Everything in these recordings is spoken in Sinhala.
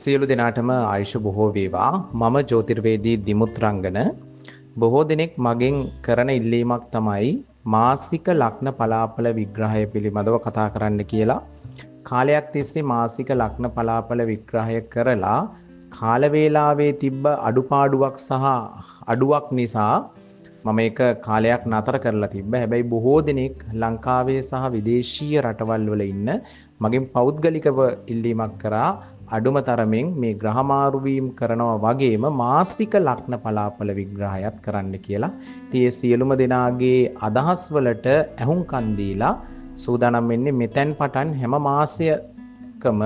සියලු දෙනාටම ආයුෂ බොහෝ වේවා. මම ජ්‍යොතිර්වේදී දිමුත් රංගන. බොහෝ දිනෙක මගෙන් කරන ඉල්ලීමක් තමයි මාසික ලග්න පලාපල විග්‍රහය පිළිබඳව කතා කරන්න කියලා. කාලයක් තිස්සේ මාසික ලග්න පලාපල විග්‍රහය කරලා කාල වේලාවේ තිබ්බ අඩුපාඩුවක් සහ අඩුවක් නිසා මම ඒක කාලයක් නතර කරලා තිබ්බා. හැබැයි බොහෝ දෙනෙක් ලංකාවේ සහ විදේශීය රටවල් වල ඉන්න මගෙන් පෞද්ගලිකව ඉල්ලීමක් කරා අඩුම තරමින් මේ ග්‍රහ මාරු වීම කරනවා වගේම මාසික ලග්න පලාපල විග්‍රහයත් කරන්න කියලා. ඉතින් ඒ සියලුම දෙනාගේ අදහස් වලට ඇහුම්කන් දීලා සූදානම් වෙන්නේ මෙතෙන් පටන් හැම මාසයකම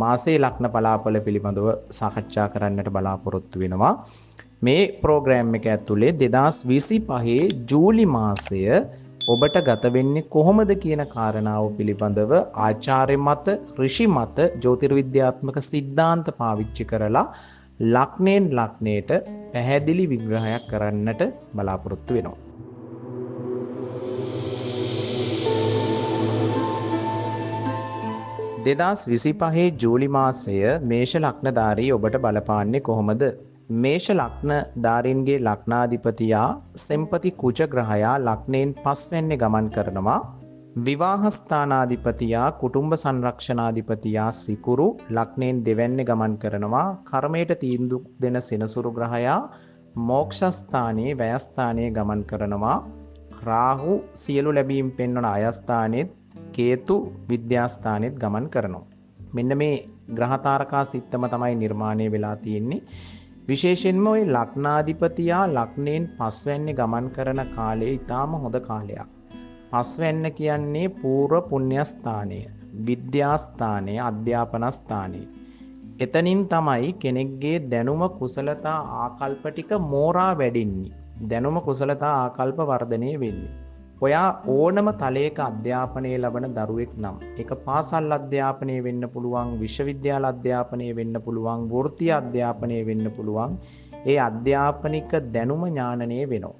මාසේ ලග්න පලාපල පිළිබඳව සාකච්ඡා කරන්නට බලාපොරොත්තු වෙනවා. මේ ප්‍රෝග්‍රෑම් එක ඇතුලේ 2025 ජූලි මාසය ඔබට ගත වෙන්නේ කොහොමද කියන කාරණාව පිළිබඳව ආචාර්ය මත, ඍෂි මත, ජ්‍යොතිර්විද්‍යාත්මක සිද්ධාන්ත පාවිච්චි කරලා ලග්නෙන් ලග්නයට පැහැදිලි විග්‍රහයක් කරන්නට බලාපොරොත්තු වෙනවා. දෙදස් 25 ජූලි මාසය මේෂ ලග්නධාරී ඔබට බලපාන්නේ කොහොමද? මේෂ ලග්නධාරීන්ගේ ලග්නාධිපතියා සෙම්පති කුජ ග්‍රහයා ලග්නයෙන් පස්වැන්නේ ගමන් කරනවා. විවාහ ස්ථානාධිපතියා කුටුම්බ සංරක්ෂණාධිපතියා සිකුරු ලග්නයෙන් දෙවැන්නේ ගමන් කරනවා. කර්මයට තීන්දුව දෙන සෙනසුරු ග්‍රහයා මෝක්ෂ ස්ථානයේ වැයස්ථානයේ ගමන් කරනවා. රාහු සියලු ලැබීම් පෙන්වන අයස්ථානෙත්, කේතු විද්‍යාස්ථානෙත් ගමන් කරනවා. මෙන්න මේ ග්‍රහ තාරකා සිත්තම තමයි නිර්මාණය වෙලා තියෙන්නේ. විශේෂයෙන්ම ওই ලග්නාධිපතියා ලග්නයෙන් පස්වැන්නේ ගමන් කරන කාලය ඊටාම හොඳ කාලයක්. පස්වැන්න කියන්නේ පූර්ව පුණ්‍ය ස්ථානය, විද්‍යා ස්ථානය, අධ්‍යාපන ස්ථානය. එතනින් තමයි කෙනෙක්ගේ දැනුම කුසලතා ආකල්ප ටික මෝරා වැඩෙන්නේ. දැනුම කුසලතා ආකල්ප වර්ධනය වෙන්නේ. ඔයා ඕනම තලයක අධ්‍යාපනය ලබන දරුවෙක් නම් ඒක පාසල් අධ්‍යාපනය වෙන්න පුළුවන්, විශ්වවිද්‍යාල අධ්‍යාපනය වෙන්න පුළුවන්, වෘත්තීය අධ්‍යාපනය වෙන්න පුළුවන්. ඒ අධ්‍යාපනික දැනුම ඥානනය වෙනවා.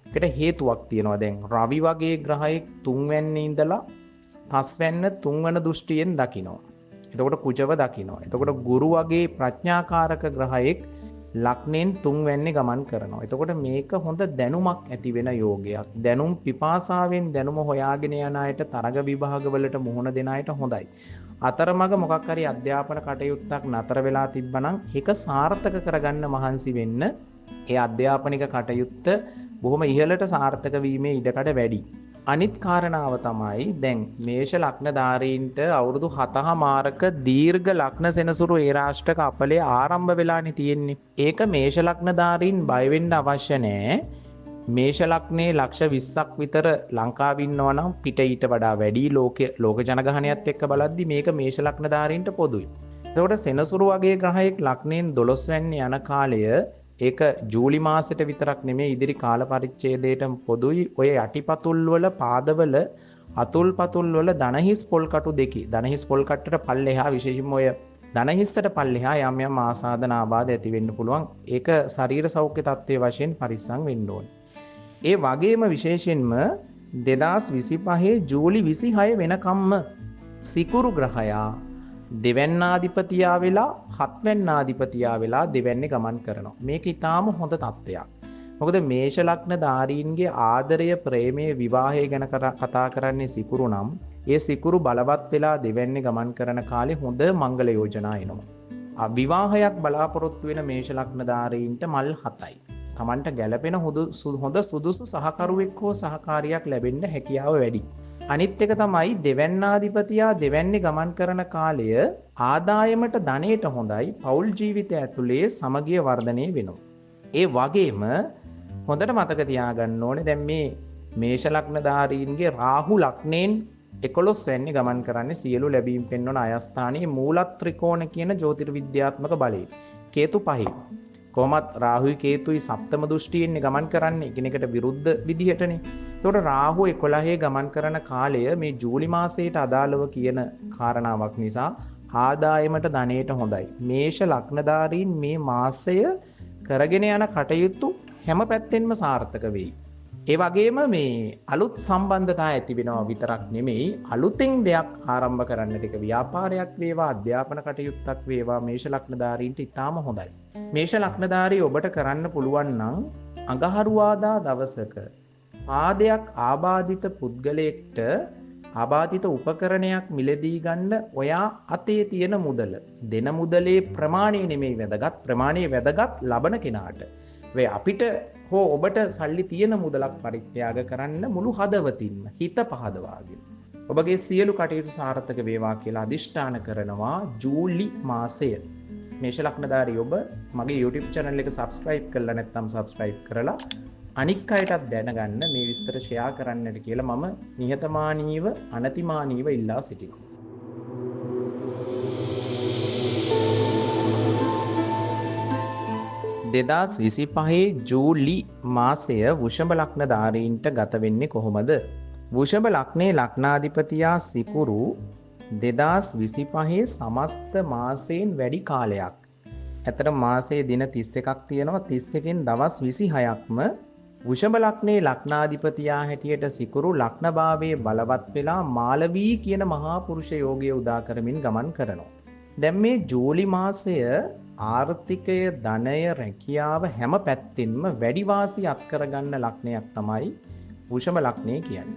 ඒකට හේතුවක් තියෙනවා. දැන් රවි වගේ ග්‍රහයෙක් තුන්වැන්නේ ඉඳලා පස්වැන්න තුන්වන දෘෂ්ටියෙන් දකිනවා. එතකොට කුජව දකිනවා. එතකොට ගුරු වගේ ප්‍රඥාකාරක ග්‍රහයෙක් ලග්නෙන් තුන්වැන්නේ ගමන් කරනවා. එතකොට මේක හොඳ දැනුමක් ඇති වෙන යෝගයක්. දැනුම් පිපාසාවෙන් දැනුම හොයාගෙන යන අයට, තරග විභාගවලට මුහුණ දෙන අයට හොඳයි. අතරමඟ මොකක් හරි අධ්‍යාපන කටයුත්තක් නතර වෙලා තිබ්බනම් ඒක සාර්ථක කරගන්න මහන්සි වෙන්න ඒ අධ්‍යාපනික කටයුත්ත බොහොම ඉහළට සාර්ථක වීමේ ඉඩකඩ වැඩි. අනිත් කාරණාව තමයි දැන් මේෂ ලග්නධාරීන්ට අවුරුදු 7මාරක දීර්ඝ ලග්න සෙනසුරු ඒ රාෂ්ටක අපලේ ආරම්භ වෙලානේ තියෙන්නේ. ඒක මේෂ ලග්නධාරීන් බය වෙන්න අවශ්‍ය නැහැ. මේෂ ලග්නේ ලක්ෂ 20ක් විතර ලංකාවේ ඉන්නවා නම් පිට ඊට වඩා වැඩි ලෝක ජනගහනයත් එක්ක බලද්දි මේක මේෂ ලග්නධාරීන්ට පොදුයි. එතකොට සෙනසුරු වගේ ග්‍රහයෙක් ලග්නෙන් 12 වැන්නේ යන කාලය ඒක ජූලි මාසෙට විතරක් නෙමෙයි ඉදිරි කාල පරිච්ඡේදයට පොදුයි. ඔය යටිපතුල් වල, පාදවල, අතුල් පතුල් වල දණහිස් පොල් කටු දෙකේ, දණහිස් පොල් කට්ටට පල්ලෙහා විශේෂයෙන්ම ඔය දණහිස්සට පල්ලෙහා යම් යම් ආසාදන ආබාධ ඇති වෙන්න පුළුවන්. ඒක ශරීර සෞඛ්‍ය තත්ත්වයේ වශයෙන් පරිස්සම් වෙන්න ඕනේ. ඒ වගේම විශේෂයෙන්ම 2025 ජූලි 26 වෙනකම්ම සිකුරු ග්‍රහයා දෙවැන්නාධිපතියා වෙලා හත්වැන්නාධිපතියා වෙලා දෙවැන්නේ ගමන් කරනවා. මේක ඊටාම හොඳ තත්ත්වයක්. මොකද මේෂ ලග්නධාරීන්ගේ ආදරය, ප්‍රේමය, විවාහය ගැන කතා කරන්නේ සිකුරු නම් ඒ සිකුරු බලවත් වෙලා දෙවැන්නේ ගමන් කරන කාලේ හොඳ මංගල යෝජනා එනවා. විවාහයක් බලාපොරොත්තු වෙන මේෂ ලග්නධාරීන්ට මල් 7යි. Tamanට ගැළපෙන හොඳ සුදුසු සහකරුවෙක් හෝ සහකාරියක් ලැබෙන්න හැකියාව වැඩි. අනිත් එක තමයි දෙවැන්නාධිපතියා දෙවැන්නේ ගමන් කරන කාලය ආදායමට, ධනයට හොඳයි. පෞල් ජීවිතය ඇතුලේ සමගිය වර්ධනය වෙනවා. ඒ වගේම හොඳට මතක තියාගන්න ඕනේ දැන් මේ මේෂ ලග්නධාරීන්ගේ රාහු ලග්නෙන් 11 වැන්නේ ගමන් කරන්නේ සියලු ලැබීම් පෙන්වන අයස්ථානයේ මූල ත්‍රිකෝණ කියන ජ්‍යොතිර්විද්‍යාත්මක බලය. කේතු 5. කොහොමත් රාහුයි කේතුයි සප්තම දෘෂ්ටියෙන් ගමන් කරන්නේ එකිනෙකට විරුද්ධ විදිහටනේ. එතකොට රාහු 11 ගමන් කරන කාලය මේ ජූලි මාසයට අදාළව කියන කාරණාවක් නිසා ආදායමට, ධනයට හොඳයි. මේෂ ලග්නධාරීන් මේ මාසය කරගෙන යන කටයුතු හැම පැත්තෙන්ම සාර්ථක වෙයි. ඒ වගේම මේ අලුත් සම්බන්ධතා ඇති වෙනවා විතරක් නෙමෙයි අලුතෙන් දෙයක් ආරම්භ කරන්නට එක ව්‍යාපාරයක් වේවා අධ්‍යාපන කටයුත්තක් වේවා මේෂ ලග්නධාරීන්ට ඉතාම හොඳයි. මේෂ ලග්නධාරී ඔබට කරන්න පුළුවන් නම් අඟහරුවාදා දවසක පාදයක් ආබාධිත පුද්ගලයෙක්ට ආබාධිත උපකරණයක් මිලදී ගන්න ඔයා අතේ තියෙන මුදල දෙන මුදලේ ප්‍රමාණය නෙමෙයි වැදගත් ප්‍රමාණය වැදගත් ලබන කෙනාට. වේ අපිට හෝ ඔබට සල්ලි තියෙන මුදලක් පරිත්‍යාග කරන්න මුළු හදවතින්ම හිත පහදවාගෙන ඔබගේ සියලු කටයුතු සාර්ථක වේවා කියලා අදිෂ්ඨාන කරනවා ජූලි මාසය. මේෂ ලග්නධාරී ඔබ මගේ YouTube channel එක subscribe කරලා නැත්නම් subscribe කරලා අනික් අයටත් දැනගන්න මේ විස්තර ෂෙයා කරන්නට කියලා මම නිහතමානීව අනතිමානීව ඉල්ලා සිටිනවා. 2025 ජූලි මාසය වෘෂභ ලග්නධාරීන්ට ගත වෙන්නේ කොහොමද? වෘෂභ ලග්නයේ ලග්නාධිපතියා සිකුරු 2025 සමස්ත මාසයෙන් වැඩි කාලයක්. ඇතට මාසයේ දින 31ක් තියෙනවා 31කින් දවස් 26ක්ම වෘෂභ ලග්නයේ ලග්නාධිපතියා හැටියට සිකුරු ලග්නභාවයේ බලවත් වෙලා මාලවී කියන මහා පුරුෂ යෝගය උදා කරමින් ගමන් කරනවා. දැන් මේ ජූලි මාසය ආර්ථිකය ධනය රැකියාව හැම පැත්තින්ම වැඩි වාසි අත් කරගන්න ලග්නයක් තමයි වෘෂභ ලග්නය කියන්නේ.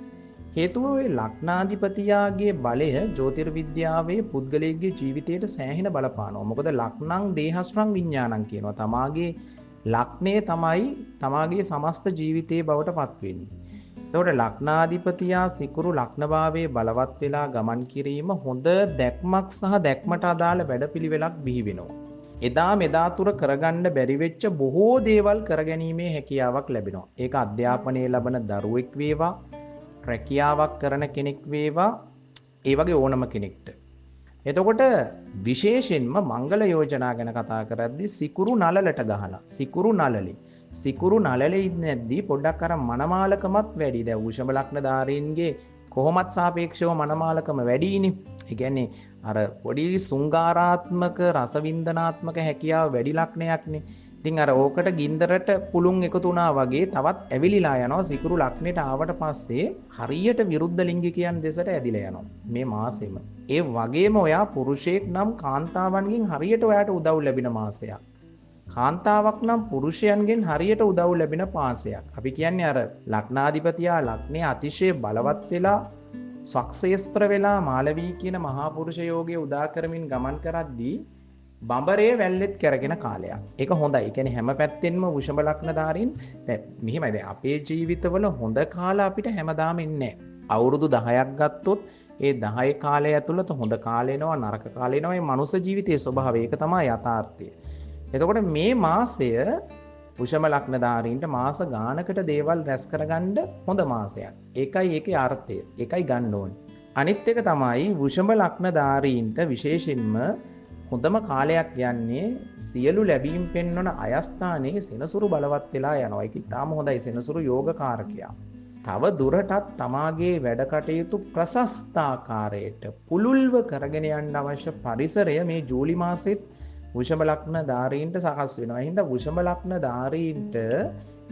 හේතුව ඒ ලග්නාධිපතියාගේ බලය ජ්‍යොතිර්විද්‍යාවේ පුද්ගලයෙක්ගේ ජීවිතයට සෑහෙන බලපානවා. මොකද ලග්නං දේහස්රං විඥානං කියනවා. තමාගේ ලග්නය තමයි තමාගේ සමස්ත ජීවිතයේ බවට පත් වෙන්නේ. එතකොට ලග්නාධිපතියා සිකුරු ලග්නභාවයේ බලවත් වෙලා ගමන් කිරීම හොඳ දැක්මක් සහ දැක්මට අදාළ වැඩපිළිවෙලක් බිහි වෙනවා. එදා මෙදා තුර කරගන්න බැරි වෙච්ච බොහෝ දේවල් කරගැනීමේ හැකියාවක් ලැබෙනවා. ඒක අධ්‍යාපනයේ ලබන දරුවෙක් වේවා, රැකියාවක් කරන කෙනෙක් වේවා, ඒ වගේ ඕනම කෙනෙක්ට. එතකොට විශේෂයෙන්ම මංගල යෝජනා ගැන කතා කරද්දී සිකුරු නලලට ගහලා සිකුරු නලලේ ඉඳද්දී පොඩ්ඩක් අර මනමාලකමත් වැඩි. දැන් වෘෂභ ලග්නධාරීන්ගේ කොහොමත් සාපේක්ෂව මනමාලකම වැඩිනේ. ඒ කියන්නේ අර පොඩි සුංගාරාත්මක රසවින්දනාත්මක හැකියාව වැඩි ලග්නයක්නේ. ඉතින් අර ඕකට ගින්දරට පුළුන් එකතු වුණා වගේ තවත් ඇවිලිලා යනවා සිකුරු ලග්නෙට ආවට පස්සේ හරියට විරුද්ධ ලිංගිකයන් දෙසට ඇදිලා යනවා මේ මාසෙම. ඒ වගේම ඔයා පුරුෂයෙක් නම් කාන්තාවන්ගෙන් හරියට ඔයාට උදව් ලැබෙන මාසයක්. කාන්තාවක් නම් පුරුෂයන්ගෙන් හරියට උදව් ලැබෙන මාසයක්. අපි කියන්නේ අර ලග්නාධිපතියා ලග්නේ අතිශය බලවත් වෙලා සක්සේස්ත්‍ර වෙලා මාලවී කියන මහා පුරුෂ යෝගයේ උදා කරමින් ගමන් කරද්දී බඹරේ වැල්ලෙත් කරගෙන කාලයක්. ඒක හොඳයි. ඒ කියන්නේ හැම පැත්තෙන්ම වෘෂභ ලග්නධාරීන් දැන් මෙහිමයි. දැන් අපේ ජීවිතවල හොඳ කාල අපිට හැමදාම ඉන්නේ නැහැ. අවුරුදු 10ක් ගත්තොත් ඒ 10 කාලය ඇතුළත හොඳ කාල එනවා නරක කාල එනවා. මේ මනුස්ස ජීවිතයේ ස්වභාවය ඒක තමයි යථාර්ථය. එතකොට මේ මාසය වෘෂභ ලග්නධාරීන්ට මාස ගානකට දේවල් රැස් කරගන්න හොඳ මාසයක්. ඒකයි ඒකේ අර්ථය. ඒකයි ගන්න ඕනේ. අනිත් එක තමයි වෘෂභ ලග්නධාරීන්ට විශේෂයෙන්ම හොඳම කාලයක් යන්නේ සියලු ලැබීම් පෙන්වන අයස්ථානයේ සෙනසුරු බලවත් වෙලා යනවා. ඒක ඉතාම හොඳයි. සෙනසුරු යෝගකාරකයා. තව දුරටත් තමාගේ වැඩ කටයුතු ප්‍රශස්තාකාරයට පුළුල්ව කරගෙන යන්න අවශ්‍ය පරිසරය මේ ජූලි මාසෙත් වෘෂභ ලග්නධාරීන්ට සකස් වෙනවා. ඒ හින්දා වෘෂභ ලග්නධාරීන්ට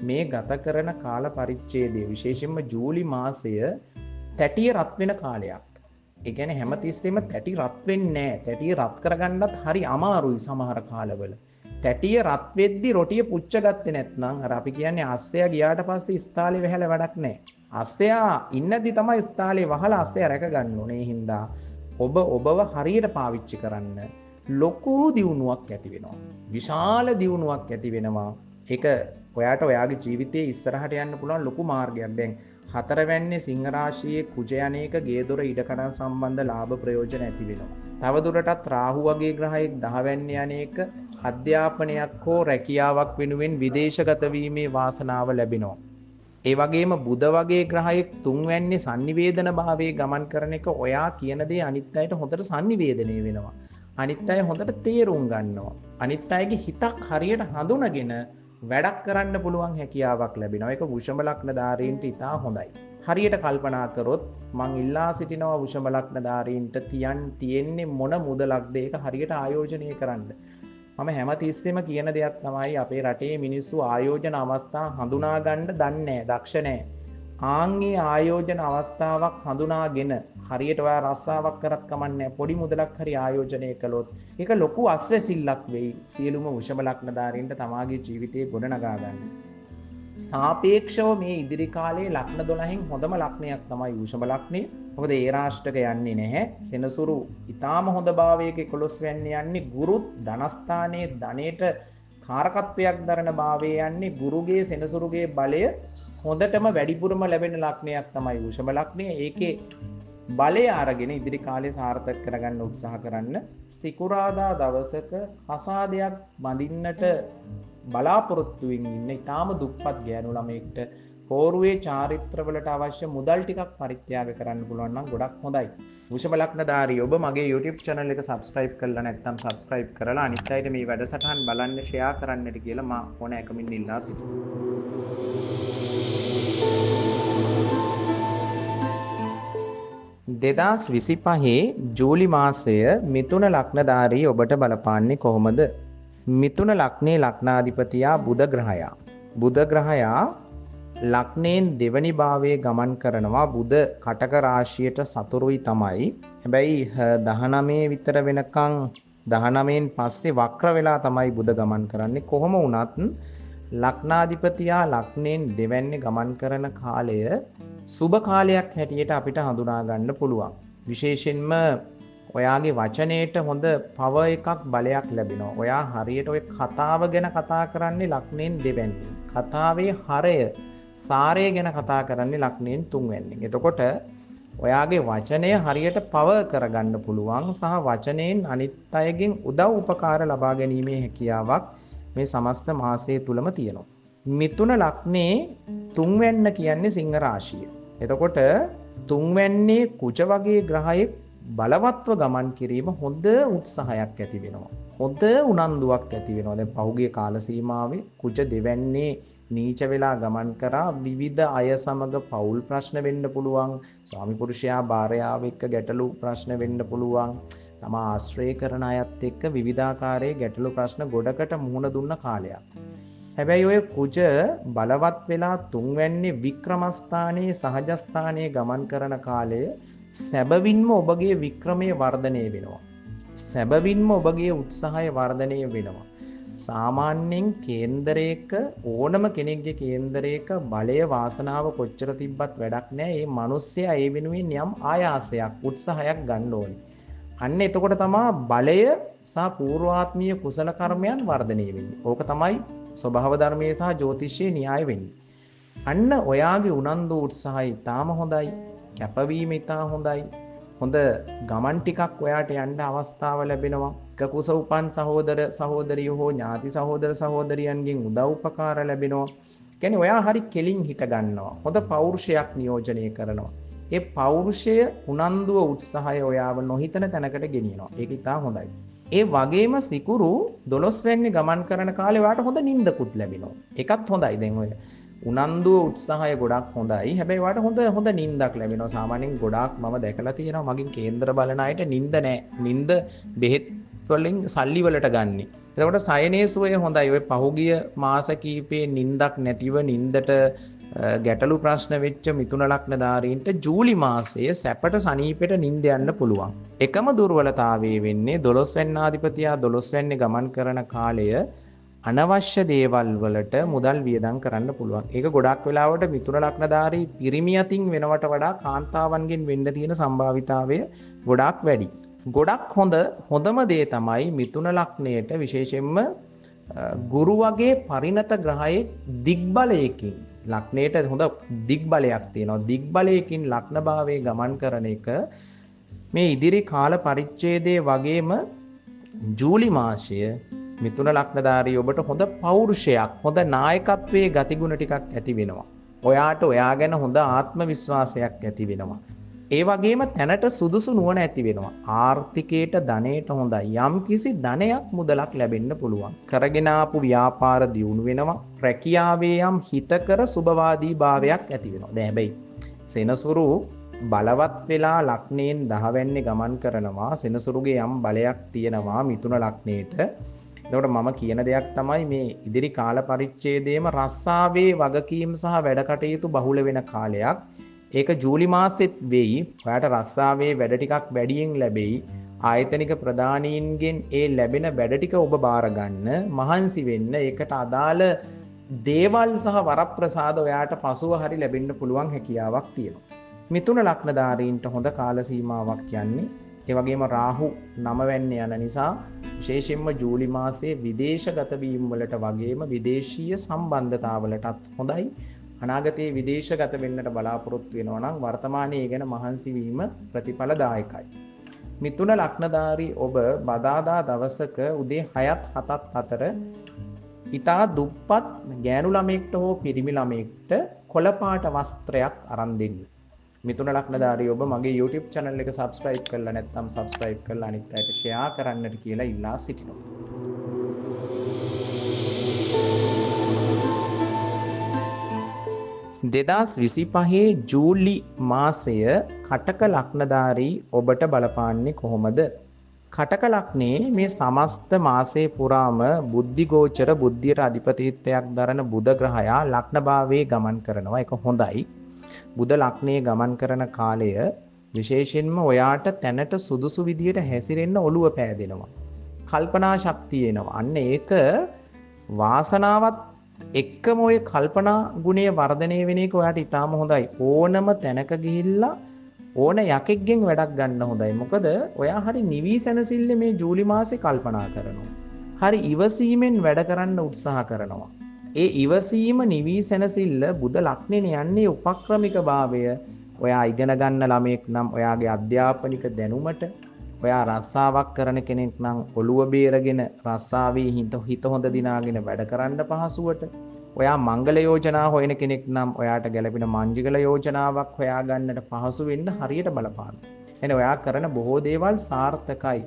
මේ ගත කරන කාල පරිච්ඡේදය විශේෂයෙන්ම ජූලි මාසය තැටිය රත් වෙන කාලයක්. ඒ කියන්නේ හැමතිස්සෙම තැටි රත් වෙන්නේ නැහැ. තැටිය රත් කරගන්නත් හරි අමාරුයි සමහර කාලවල. තැටිය රත් වෙද්දි රොටිය පුච්ච ගත්තේ නැත්නම් අර අපි කියන්නේ අස්සයා ගියාට පස්සේ ස්ථාලේ වැහැලා වැඩක් නැහැ. අස්සයා ඉන්නදි තමයි ස්ථාලේ වහලා අස්සයා රැක ගන්න ඕනේ. ඒ හින්දා ඔබව හරියට පාවිච්චි කරන්න ලොකු දියුණුවක් ඇති වෙනවා. විශාල දියුණුවක් ඇති වෙනවා. ඒක ඔයාට ඔයාගේ ජීවිතයේ ඉස්සරහට යන්න පුළුවන් ලොකු මාර්ගයක්. දැන් හතරවැන්නේ සිංහ රාශියේ කුජ යන්නේක ගේදොර ඉඩකඩම් සම්බන්ධ ලාභ ප්‍රයෝජන ඇති වෙනවා. තවදුරටත් රාහු වගේ ග්‍රහයෙක් 10 වැන්නේ යන්නේක අධ්‍යාපනයක් හෝ රැකියාවක් වෙනුවෙන් විදේශගත වීමේ වාසනාව ලැබෙනවා. ඒ වගේම බුධ වගේ ග්‍රහයෙක් 3 වැන්නේ sannivedana භාවයේ ගමන් කරන එක ඔයා කියන දේ අනිත් අයට හොඳට sannivedanaya වෙනවා. අනිත් අය හොඳට තේරුම් ගන්නවා. අනිත් අයගේ හිතක් හරියට හඳුනගෙන වැඩක් කරන්න පුළුවන් හැකියාවක් ලැබෙනවා. ඒක වෘෂභ ලග්නධාරීන්ට ඉතා හොඳයි. හරියට කල්පනා කරොත් මං ඉල්ලා සිටිනවා වෘෂභ ලග්නධාරීන්ට තියෙන්නේ මොන මුදලක්ද ඒක හරියට ආයෝජනය කරන්න. මම හැමතිස්සෙම කියන දෙයක් තමයි අපේ රටේ මිනිස්සු ආයෝජන අවස්ථා හඳුනා ගන්න දන්නේ නැහැ, දක්ෂ නැහැ. ආන්ගේ ආයෝජන අවස්ථාවක් හඳුනාගෙන හරියට ඔයා රස්සාවක් කරත් කමන්නේ පොඩි මුදලක් හරි ආයෝජනය කළොත් ඒක ලොකු අස්වැසිල්ලක් වෙයි සියලුම වෘෂභ ලග්නධාරීන්ට තමාගේ ජීවිතේ ගොඩනගා ගන්න. සාපේක්ෂව මේ ඉදිරි කාලේ ලග්න 12න් හොඳම ලග්නයක් තමයි වෘෂභ ලග්නය. මොකද ඒ රාශියක යන්නේ නැහැ. සෙනසුරු ඊටාම හොඳ භාවයක 11 වෙන්නේ යන්නේ ගුරුත් ධනස්ථානයේ ධනේට කාරකත්වයක් දරන භාවයේ යන්නේ ගුරුගේ සෙනසුරුගේ බලය හොඳටම වැඩිපුරම ලැබෙන ලග්නයක් තමයි වෘෂභ ලග්නය. ඒකේ බලය අරගෙන ඉදිරි කාලේ සාර්ථක කරගන්න උත්සාහ කරන්න. සිකුරාදා දවසක කසාදයක් බඳින්නට බලාපොරොත්තු වෙමින් ඉන්න ඊටාම දුප්පත් ගෑනු ළමයෙක්ට පෝරුවේ චාරිත්‍රවලට අවශ්‍ය මුදල් ටිකක් පරිත්‍යාග කරන්න පුළුවන් නම් ගොඩක් හොඳයි. වෘෂභ ලග්නධාරී ඔබ මගේ YouTube channel එක subscribe කරලා නැත්නම් subscribe කරලා අනිත් අයට මේ වැඩසටහන් බලන්න share කරන්නට කියලා මා ඕන එකමින් ඉල්ලා සිටිනවා. 2025 ජූලි මාසය මිථුන ලග්නධාරී ඔබට බලපාන්නේ කොහොමද? මිථුන ලග්නේ ලග්නාධිපතියා බුධ ග්‍රහයා. බුධ ග්‍රහයා ලග්නයෙන් දෙවනි භාවයේ ගමන් කරනවා. බුධ කටක රාශියට සතුරුයි තමයි. හැබැයි 19 විතර වෙනකන් 19න් පස්සේ වක්‍ර වෙලා තමයි බුධ ගමන් කරන්නේ. කොහොම වුණත් ලග්නාධිපතියා ලග්නයෙන් දෙවැන්නේ ගමන් කරන කාලය සුබ කාලයක් හැටියට අපිට හඳුනා ගන්න පුළුවන්. විශේෂයෙන්ම ඔයාගේ වචනේට හොඳ පව එකක් බලයක් ලැබෙනවා. ඔයා හරියට ඔය කතාව ගැන කතා කරන්නේ ලග්නයෙන් දෙවැන්නේ. කතාවේ හරය සාරය ගැන කතා කරන්නේ ලග්නයෙන් තුන්වැන්නේ. එතකොට ඔයාගේ වචනය හරියට පව කරගන්න පුළුවන් සහ වචනයෙන් අනිත් අයගෙන් උදව් උපකාර ලබා ගැනීමේ හැකියාවක් මේ සමස්ත මාසය තුලම තියෙනවා. මිථුන ලග්නේ තුන්වැන්න කියන්නේ සිංහ රාශිය. එතකොට තුන්වැන්නේ කුජ වගේ ග්‍රහයෙක් බලවත්ව ගමන් කිරීම හොඳ උත්සාහයක් ඇති වෙනවා. හොඳ උනන්දුවක් ඇති වෙනවා. දැන් පහුගිය කාල සීමාවේ කුජ දෙවැන්නේ නීච වෙලා ගමන් කරා විවිධ අය සමග පෞල් ප්‍රශ්න වෙන්න පුළුවන්. ස්වාමි පුරුෂයා භාර්යාව එක්ක ගැටලු ප්‍රශ්න වෙන්න පුළුවන්. තම ආශ්‍රය කරන අයත් එක්ක විවිධාකාරයේ ගැටලු ප්‍රශ්න ගොඩකට මුහුණ දුන්න කාලයක්. හැබැයි ඔය කුජ බලවත් වෙලා තුන්වැන්නේ වික්‍රමස්ථානයේ සහජස්ථානයේ ගමන් කරන කාලය සැබවින්ම ඔබගේ වික්‍රමය වර්ධනය වෙනවා. සැබවින්ම ඔබගේ උත්සාහය වර්ධනය වෙනවා. සාමාන්‍යයෙන් කේන්දරයක ඕනම කෙනෙක්ගේ කේන්දරයක බලය වාසනාව කොච්චර තිබ්බත් වැඩක් නැහැ. මේ මිනිස්සයා ඒ වෙනුවෙන් යම් ආයාසයක් උත්සාහයක් ගන්න ඕනේ. අන්න එතකොට තමයි බලය සහ පූර්වාත්මීය කුසල කර්මයන් වර්ධනය වෙන්නේ. ඕක තමයි ස්වභාව ධර්මයේ සහ ජ්‍යොතිෂයේ න්‍යාය වෙන්නේ. අන්න ඔයාගේ උනන්දු උත්සාහය ඉතාම හොඳයි. කැපවීම ඉතා හොඳයි. හොඳ ගමන් ටිකක් ඔයාට යන්න අවස්ථාව ලැබෙනවා. කකුස උපන් සහෝදර සහෝදරියෝ හෝ ඥාති සහෝදර සහෝදරියන්ගෙන් උදව් උපකාර ලැබෙනවා. කියන්නේ ඔයා හරි කෙලින් හිට ගන්නවා. හොඳ පෞරුෂයක් නියෝජනය කරනවා. ඒ පෞරුෂය උනන්දුව උත්සාහය ඔයාව නොහිතන තැනකට ගෙනියනවා. ඒක ඉතා හොඳයි. ඒ වගේම සිකුරු 12 වෙනි ගමන් කරන කාලේ ඔයාට හොඳ නිින්දකුත් ලැබෙනවා. ඒකත් හොඳයි. දැන් ඔය උනන්දුව උත්සාහය ගොඩක් හොඳයි. හැබැයි ඔයාට හොඳ නිින්දක් ලැබෙනවා. සාමාන්‍යයෙන් ගොඩාක් මම දැකලා තියෙනවා මගින් කේන්දර බලන අයට නිින්ද නැහැ. නිින්ද බෙහෙත් වලින් සල්ලි වලට ගන්නෙ. එතකොට සයනේ සුවය හොඳයි. ඔය පහුගිය මාස කීපේ නිින්දක් නැතිව නිින්දට ගැටලු ප්‍රශ්න වෙච්ච මිථුන ලග්නධාරීන්ට ජූලි මාසයේ සැපට සනීපෙට නිින්ද යන්න පුළුවන්. එකම දුර්වලතාවය වෙන්නේ 12 වෙන්නාධිපතියා 12 වෙන්නේ ගමන් කරන කාලය අනවශ්‍ය දේවල් වලට මුදල් වියදම් කරන්න පුළුවන්. ඒක ගොඩක් වෙලාවට මිථුන ලග්නධාරී පිරිමි අතින් වෙනවට වඩා කාන්තාවන්ගෙන් වෙන්න තියෙන සම්භාවිතාවය ගොඩක් වැඩි. ගොඩක් හොඳම දේ තමයි මිථුන ලග්නයට විශේෂයෙන්ම ගුරු වගේ පරිණත ග්‍රහයේ දිග්බලයකින් ලග්නයට හොඳ දිග්බලයක් තියෙනවා. දිග්බලයකින් ලග්න භාවයේ ගමන් කරන එක මේ ඉදිරි කාල පරිච්ඡේදයේ වගේම ජූලි මාසය මිථුන ලග්නධාරී ඔබට හොඳ පෞරුෂයක් හොඳ නායකත්වයේ ගතිගුණ ටිකක් ඇති වෙනවා. ඔයාට ඔයා ගැන හොඳ ආත්ම විශ්වාසයක් ඇති වෙනවා. ඒ වගේම තැනට සුදුසු නුවණ ඇති වෙනවා. ආර්ථිකයට ධනයට හොඳයි. යම් කිසි ධනයක් මුදලක් ලැබෙන්න පුළුවන්. කරගෙන ආපු ව්‍යාපාර දියුණු වෙනවා. රැකියාවේ යම් හිතකර සුබවාදී භාවයක් ඇති වෙනවා. දැන් හැබැයි සෙනසුරු බලවත් වෙලා ලග්නයෙන් 10 වෙන්නේ ගමන් කරනවා. සෙනසුරුගේ යම් බලයක් තියෙනවා මිථුන ලග්නයේට. එතකොට මම කියන දෙයක් තමයි මේ ඉදිරි කාල පරිච්ඡේදයේම රස්සාවේ වගකීම් සහ වැඩ කටයුතු බහුල වෙන කාලයක්. ඒක ජූලි මාසෙත් වෙයි. ඔයාට රස්සාවේ වැඩ ටිකක් වැඩියෙන් ලැබෙයි. ආයතනික ප්‍රධානීන්ගෙන් ඒ ලැබෙන වැඩ ටික ඔබ බාර ගන්න, මහන්සි වෙන්න, ඒකට අදාළ දේවල් සහ වරප්‍රසාද ඔයාට පසුව හරි ලැබෙන්න පුළුවන් හැකියාවක් තියෙනවා. මිථුන ලග්නධාරීන්ට හොඳ කාල සීමාවක් යන්නේ. ඒ වගේම රාහු 9 වෙනි යන නිසා විශේෂයෙන්ම ජූලි මාසයේ විදේශගත වීම වලට වගේම විදේශීය සම්බන්ධතාවලටත් හොඳයි. අනාගතයේ විදේශගත වෙන්නට බලාපොරොත්තු වෙනවා නම් වර්තමානයේ ඒ ගැන මහන්සි වීම ප්‍රතිඵලදායකයි. මිථුන ලග්නධාරී ඔබ බදාදා දවසක උදේ 6ත් 7ත් අතර ඉතා දුප්පත් ගෑනු ළමයෙක්ට හෝ පිරිමි ළමයෙක්ට කොළපාට වස්ත්‍රයක් අරන් දෙන්න. මිථුන ලග්නධාරී ඔබ මගේ YouTube channel එක subscribe කරලා නැත්නම් subscribe කරලා අනිත් අයට share කරන්නට කියලා ඉල්ලා සිටිනවා. දෙදස් 25 ජූලි මාසය කටක ලග්නධාරී ඔබට බලපාන්නේ කොහොමද? කටක ලග්නේ මේ සමස්ත මාසයේ පුරාම බුද්ධි ගෝචර බුද්ධියට අධිපතිත්වයක් දරන බුධ ග්‍රහයා ලග්න භාවයේ ගමන් කරනවා. ඒක හොඳයි. බුධ ලග්නේ ගමන් කරන කාලය විශේෂයෙන්ම ඔයාට තැනට සුදුසු විදියට හැසිරෙන්න ඔළුව පෑදෙනවා. කල්පනා ශක්තිය එනවා. අන්න ඒක වාසනාවත් එක්කම ඔය කල්පනා ගුණය වර්ධනය වෙන එක ඔයාට ඉතාම හොඳයි. ඕනම තැනක ගිහිල්ලා ඕන යකෙක්ගෙන් වැඩක් ගන්න හොඳයි. මොකද ඔයා හරි නිවි සැනසille මේ ජූලි මාසේ කල්පනා කරනවා. හරි ඉවසීමෙන් වැඩ කරන්න උත්සාහ කරනවා. ඒ ඉවසීම නිවි සැනසille බුධ ලග්නේ යන්නේ උපක්‍රමික භාවය. ඔයා ඉගෙන ගන්න ළමෙක් නම් ඔයාගේ අධ්‍යාපනික දැනුමට, ඔයා රස්සාවක් කරන කෙනෙක් නම් ඔළුව බේරගෙන රස්සාවේ හිත හොඳ දිනාගෙන වැඩ කරන්න පහසුවට, ඔයා මංගල යෝජනා හොයන කෙනෙක් නම් ඔයාට ගැළපෙන මංජිකල යෝජනාවක් හොයා ගන්නට පහසු වෙන්න හරියට බලපානවා. එනේ ඔයා කරන බොහෝ දේවල් සාර්ථකයි.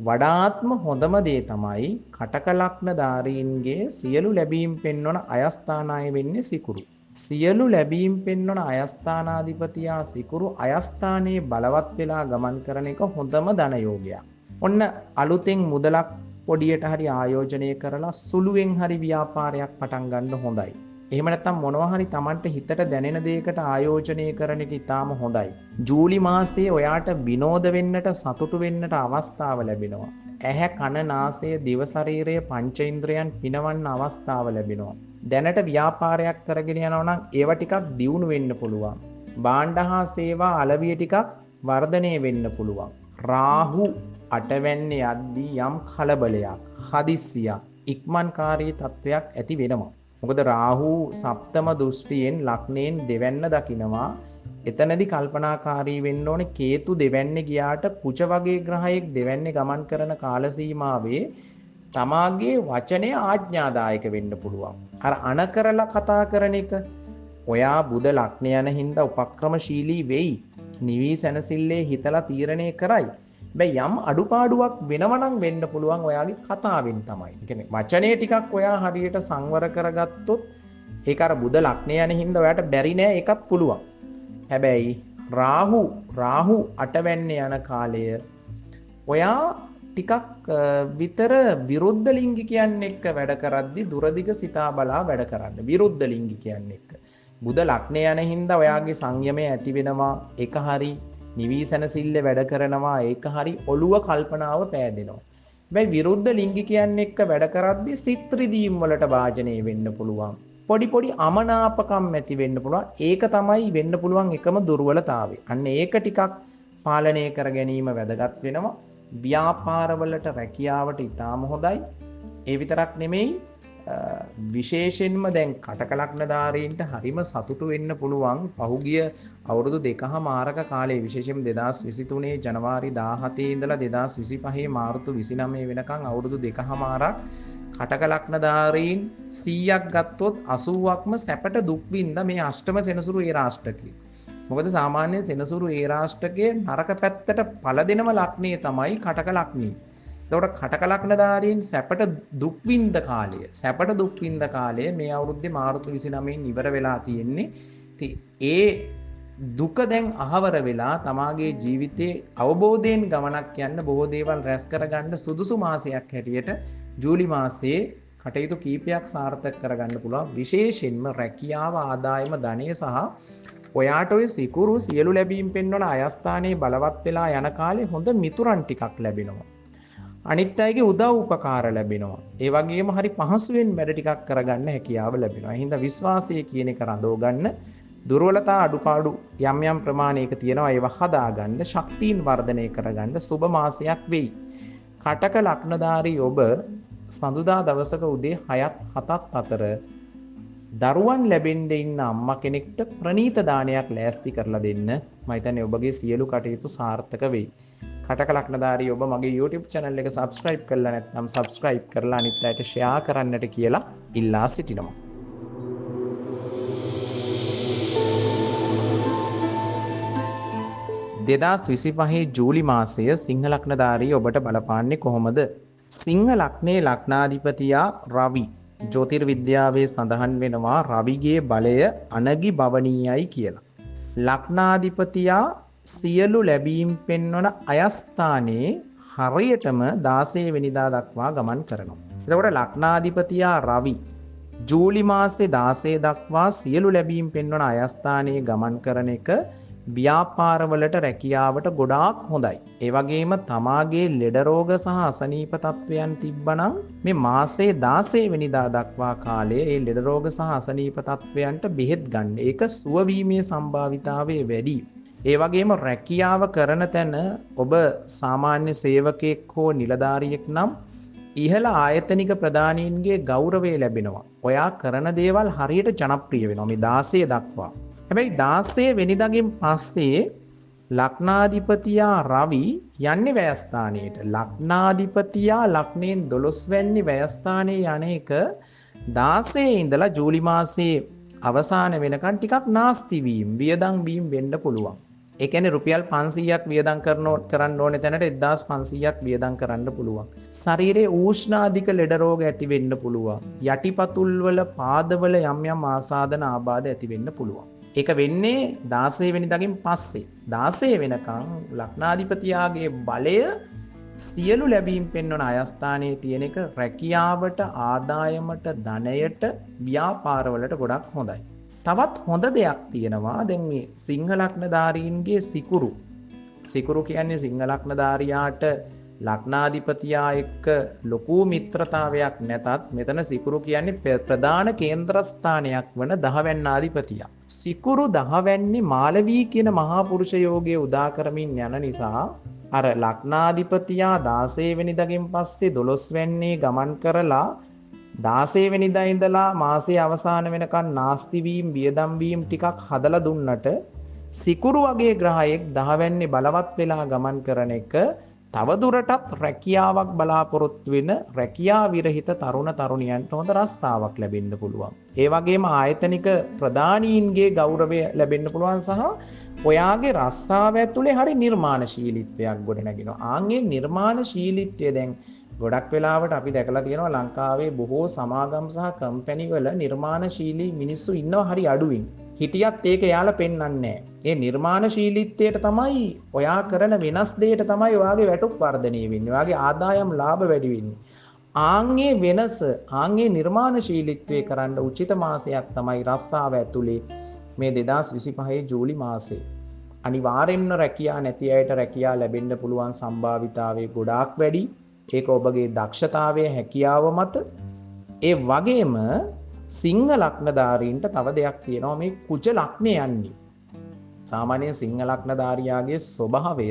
වඩාත්ම හොඳම දේ තමයි කටක ලග්නධාරීන්ගේ සියලු ලැබීම් පෙන්වන අයස්ථානාය වෙන්නේ සිකුරු. සියලු ලැබීම් පෙන්වන අයස්ථානාධිපතියා සිකුරු අයස්ථානයේ බලවත් වෙලා ගමන් කරන එක හොඳම ධන යෝගයක්. ඔන්න අලුතෙන් මුදලක් පොඩියට හරි ආයෝජනය කරලා සුළුවෙන් හරි ව්‍යාපාරයක් පටන් ගන්න හොඳයි. එහෙම නැත්නම් මොනවා හරි Tamanට හිතට දැනෙන දෙයකට ආයෝජනය කරන එක ඉතාම හොඳයි. ජූලි මාසයේ ඔයාට විනෝද වෙන්නට, සතුටු වෙන්නට අවස්ථාව ලැබෙනවා. ඇහැ, කන, නාසය, දිව, ශරීරය, පංචේන්ද්‍රයන් පිනවන්න අවස්ථාව ලැබෙනවා. දැනට ව්‍යාපාරයක් කරගෙන යනවා නම් ඒව ටිකක් දියුණු වෙන්න පුළුවන්. භාණ්ඩ හා සේවා අලවිය ටිකක් වර්ධනය වෙන්න පුළුවන්. රාහු 8 වෙනි යද්දී යම් කලබලයක්, හදිස්සියක්, ඉක්මන්කාරී තත්වයක් ඇති වෙනවා. මොකද රාහු සප්තම දෘෂ්ටියෙන් ලග්නයෙන් දෙවැන්න දකිනවා. එතනදී කල්පනාකාරී වෙන්න ඕනේ. කේතු දෙවැන්නේ ගියාට පුච වගේ ග්‍රහයෙක් දෙවැන්නේ ගමන් කරන කාල සීමාවේ තමාගේ වචනය ආඥාදායක වෙන්න පුළුවන්. අර අනකරලා කතා කරන එක ඔයා බුධ ලග්න යන හින්දා උපක්‍රමශීලී වෙයි. නිවි සැනසille හිතලා තීරණය කරයි. හැබැයි යම් අඩුපාඩුවක් වෙනවනම් වෙන්න පුළුවන් ඔයාගේ කතාවෙන් තමයි. ඒ කියන්නේ වචනේ ටිකක් ඔයා හරියට සංවර කරගත්තොත් ඒක අර බුධ ලග්න යන හින්දා ඔයාට බැරි නෑ, ඒකත් පුළුවන්. හැබැයි රාහු 8 වෙනි යන කාලය ඔයා ටිකක් විතර විරුද්ධ ලිංගිකයන් එක්ක වැඩ කරද්දි දුරදිග සිතා බලා වැඩ කරන්න. විරුද්ධ ලිංගිකයන් එක්ක. බුධ ලග්න යන හින්දා ඔයාගේ සංයමය ඇති වෙනවා. ඒක හරි නිවි සැනසille වැඩ කරනවා. ඒක හරි ඔළුව කල්පනාව පෑදෙනවා. හැබැයි විරුද්ධ ලිංගිකයන් එක්ක වැඩ කරද්දි සිත් රිදීම් වලට වාජනය වෙන්න පුළුවන්. පොඩි අමනාපකම් ඇති වෙන්න පුළුවන්. ඒක තමයි වෙන්න පුළුවන් එකම දුර්වලතාවය. අන්න ඒක ටිකක් පාලනය කර ගැනීම වැදගත් වෙනවා. ව්‍යාපාරවලට, රැකියාවට ඉතාම හොඳයි. ඒ විතරක් නෙමෙයි, විශේෂයෙන්ම දැන් කටක ලග්නධාරීන්ට හරිම සතුටු වෙන්න පුළුවන්. පහුගිය අවුරුදු 2කමාරක කාලේ විශේෂයෙන් 2023 ජනවාරි 17 ඉඳලා 2025 මාර්තු 29 වෙනකන් අවුරුදු 2කමාරක් කටක ලග්නධාරීන් 100ක් ගත්තොත් 80ක්ම සැපට දුක් විඳ මේ අෂ්ටම සෙනසුරු ඒ රාෂ්ටකයේ. මොකද සාමාන්‍ය සෙනසුරු ඒ රාෂ්ටකයේ නරක පැත්තට පළදෙනම ලග්නේ තමයි කටක ලග්නේ. එතකොට කටක ලග්නධාරීන් සැපට දුක් විඳ කාලය මේ අවුරුද්දේ මාර්තු 29 ඉවර වෙලා තියෙන්නේ. ඉතින් ඒ දුක දැන් අහවර වෙලා තමාගේ ජීවිතයේ අවබෝධයෙන් ගමනක් යන්න බොහෝ දේවල් රැස් කරගන්න සුදුසු මාසයක් හැටියට ජූලි මාසයේ කටයුතු කීපයක් සාර්ථක කරගන්න පුළුවන්. විශේෂයෙන්ම රැකියාව, ආදායම, ධනය සහ ඔයාට ඔය සිකුරු සියලු ලැබීම් පෙන්වන අයස්ථානයේ බලවත් වෙලා යන කාලේ හොඳ මිතුරන් ටිකක් ලැබෙනවා. අනිත් අයගේ උදව් උපකාර ලැබෙනවා. ඒ වගේම හරි පහසුවෙන් වැඩ ටිකක් කරගන්න හැකියාව ලැබෙනවා. ඒ හින්දා විශ්වාසය කියන එක රඳව ගන්න, දුර්වලතා අඩුපාඩු යම් යම් ප්‍රමාණයක තියෙනවා ඒවා හදාගන්න, ශක්තියින් වර්ධනය කරගන්න සුබ මාසයක් වෙයි. කටක ලග්නධාරී ඔබ සඳුදා දවසක උදේ 6ත් 7ත් අතර දරුවන් ලැබෙන්න ඉන්න අම්මා කෙනෙක්ට ප්‍රණීත දානයක් ලෑස්ති කරලා දෙන්න. මම හිතන්නේ ඔබගේ සියලු කටයුතු සාර්ථක වෙයි. කටක ලග්නධාරී ඔබ මගේ YouTube channel එක subscribe කරලා නැත්නම් subscribe කරලා අනිත් අයට share කරන්නට කියලා ඉල්ලා සිටිනවා. 2025 ජූලි මාසය සිංහ ලග්නධාරී ඔබට බලපාන්නේ කොහොමද? සිංහ ලග්නයේ ලග්නාධිපතියා රවි. ජ්‍යොතිර්විද්‍යාවේ සඳහන් වෙනවා රවිගේ බලය අනගි භවනීයයි කියලා. ලග්නාධිපතියා සියලු ලැබීම් පෙන්වන අයස්ථානයේ හරියටම 16 වෙනිදා දක්වා ගමන් කරනවා. එතකොට ලග්නාධිපතියා රවි ජූලි මාසේ 16 දක්වා සියලු ලැබීම් පෙන්වන අයස්ථානයේ ගමන් කරන එක ව්‍යාපාරවලට, රැකියාවට ගොඩාක් හොඳයි. ඒ වගේම තමාගේ ලෙඩ රෝග සහ අසනීප තත්වයන් තිබ්බනම් මේ මාසේ 16 වෙනිදා දක්වා කාලයේ ඒ ලෙඩ රෝග සහ අසනීප තත්වයන්ට බෙහෙත් ගන්න. ඒක සුව වීමේ සම්භාවිතාවය වැඩි. ඒ වගේම රැකියාව කරන තැන ඔබ සාමාන්‍ය සේවකයෙක් හෝ නිලධාරියෙක් නම් ඉහළ ආයතනික ප්‍රධානීන්ගේ ගෞරවය ලැබෙනවා. ඔයා කරන දේවල් හරියට ජනප්‍රිය වෙනවා මේ 16 දක්වා. හැබැයි 16 වෙනිදාගෙන් පස්සේ ලග්නාධිපතියා රවි යන්නේ වැයස්ථානයට. ලග්නාධිපතියා ලග්නයෙන් 12 වැනි වැයස්ථානයේ යන එක 16 ඉඳලා ජූලි මාසයේ අවසාන වෙනකන් ටිකක් නාස්ති වීම, වියදම් වීම වෙන්න පුළුවන්. ඒ කියන්නේ රුපියල් 500ක් වියදම් කරන්න ඕනේ තැනට 1500ක් වියදම් කරන්න පුළුවන්. ශරීරයේ උෂ්ණාධික ලෙඩ රෝග ඇති වෙන්න පුළුවන්. යටිපතුල් වල, පාදවල යම් යම් ආසාදන ආබාධ ඇති වෙන්න පුළුවන්. ඒක වෙන්නේ 16 වෙනිදාගෙන් පස්සේ. 16 වෙනකන් ලග්නාධිපතියාගේ බලය සියලු ලැබීම් පෙන්වන අයස්ථානයේ තියෙන එක රැකියාවට, ආදායමට, ධනයට, ව්‍යාපාරවලට ගොඩක් හොඳයි. තවත් හොඳ දෙයක් තියෙනවා. දැන් මේ සිංහ ලග්නධාරීන්ගේ සිකුරු. සිකුරු කියන්නේ සිංහ ලග්නධාරියාට ලග්නාධිපතියා එක්ක ලොකු මිත්‍රතාවයක් නැතත් මෙතන සිකුරු කියන්නේ ප්‍රධාන කේන්ද්‍රස්ථානයක් වන 10 වැන්නාධිපතියා. සිකුරු 10 වැන්නේ මාලවී කියන මහා පුරුෂ යෝගයේ උදා කරමින් යන නිසා අර ලග්නාධිපතියා 16 වෙනිදාගෙන් පස්සේ 12 වැන්නේ ගමන් කරලා 16 වෙනිදා ඉඳලා මාසයේ අවසාන වෙනකන් නාස්ති වීම, වියදම් වීම ටිකක් හදලා දුන්නට සිකුරු වගේ ග්‍රහයෙක් 10 වැන්නේ බලවත් වෙලා ගමන් කරන එක තවදුරටත් රැකියාවක් බලාපොරොත්තු වෙන රැකියා විරහිත තරුණ තරුණියන්ට හොඳ රස්සාවක් ලැබෙන්න පුළුවන්. ඒ වගේම ආයතනික ප්‍රධානීන්ගේ ගෞරවය ලැබෙන්න පුළුවන් සහ ඔයාගේ රස්සාව ඇතුලේ හරි නිර්මාණශීලීත්වයක් ගොඩනගෙනවා. ආන්ගේ නිර්මාණශීලීත්වය දැන් ගොඩක් වෙලාවට අපි දැකලා තියෙනවා ලංකාවේ බොහෝ සමාගම් සහ කම්පැනි වල නිර්මාණශීලී මිනිස්සු ඉන්නවා හරි අඩුවෙන්. හිටියත් ඒක යාලා පෙන්වන්නේ නැහැ. ඒ නිර්මාණශීලීත්වයට තමයි ඔයා කරන වෙනස් දෙයට තමයි ඔයාගේ වැටුප් වර්ධනය වෙන්නේ. ඔයාගේ ආදායම් ලාභ වැඩි වෙන්නේ. ආන්ගේ වෙනස, ආන්ගේ නිර්මාණශීලීත්වයේ කරන්න උචිත මාසයක් තමයි රස්සාව ඇතුලේ මේ 2025 ජූලි මාසය. අනිවාර්යෙන්ම රැකියාව නැති අයට රැකියාව ලැබෙන්න පුළුවන් සම්භාවිතාවය ගොඩාක් වැඩි. ඒක ඔබගේ දක්ෂතාවය, හැකියාව මත. ඒ වගේම සිංහ ලග්නධාරීන්ට තව දෙයක් තියෙනවා. මේ කුජ ලග්නේ යන්නේ. සාමාන්‍ය සිංහ ලග්නධාරියාගේ ස්වභාවය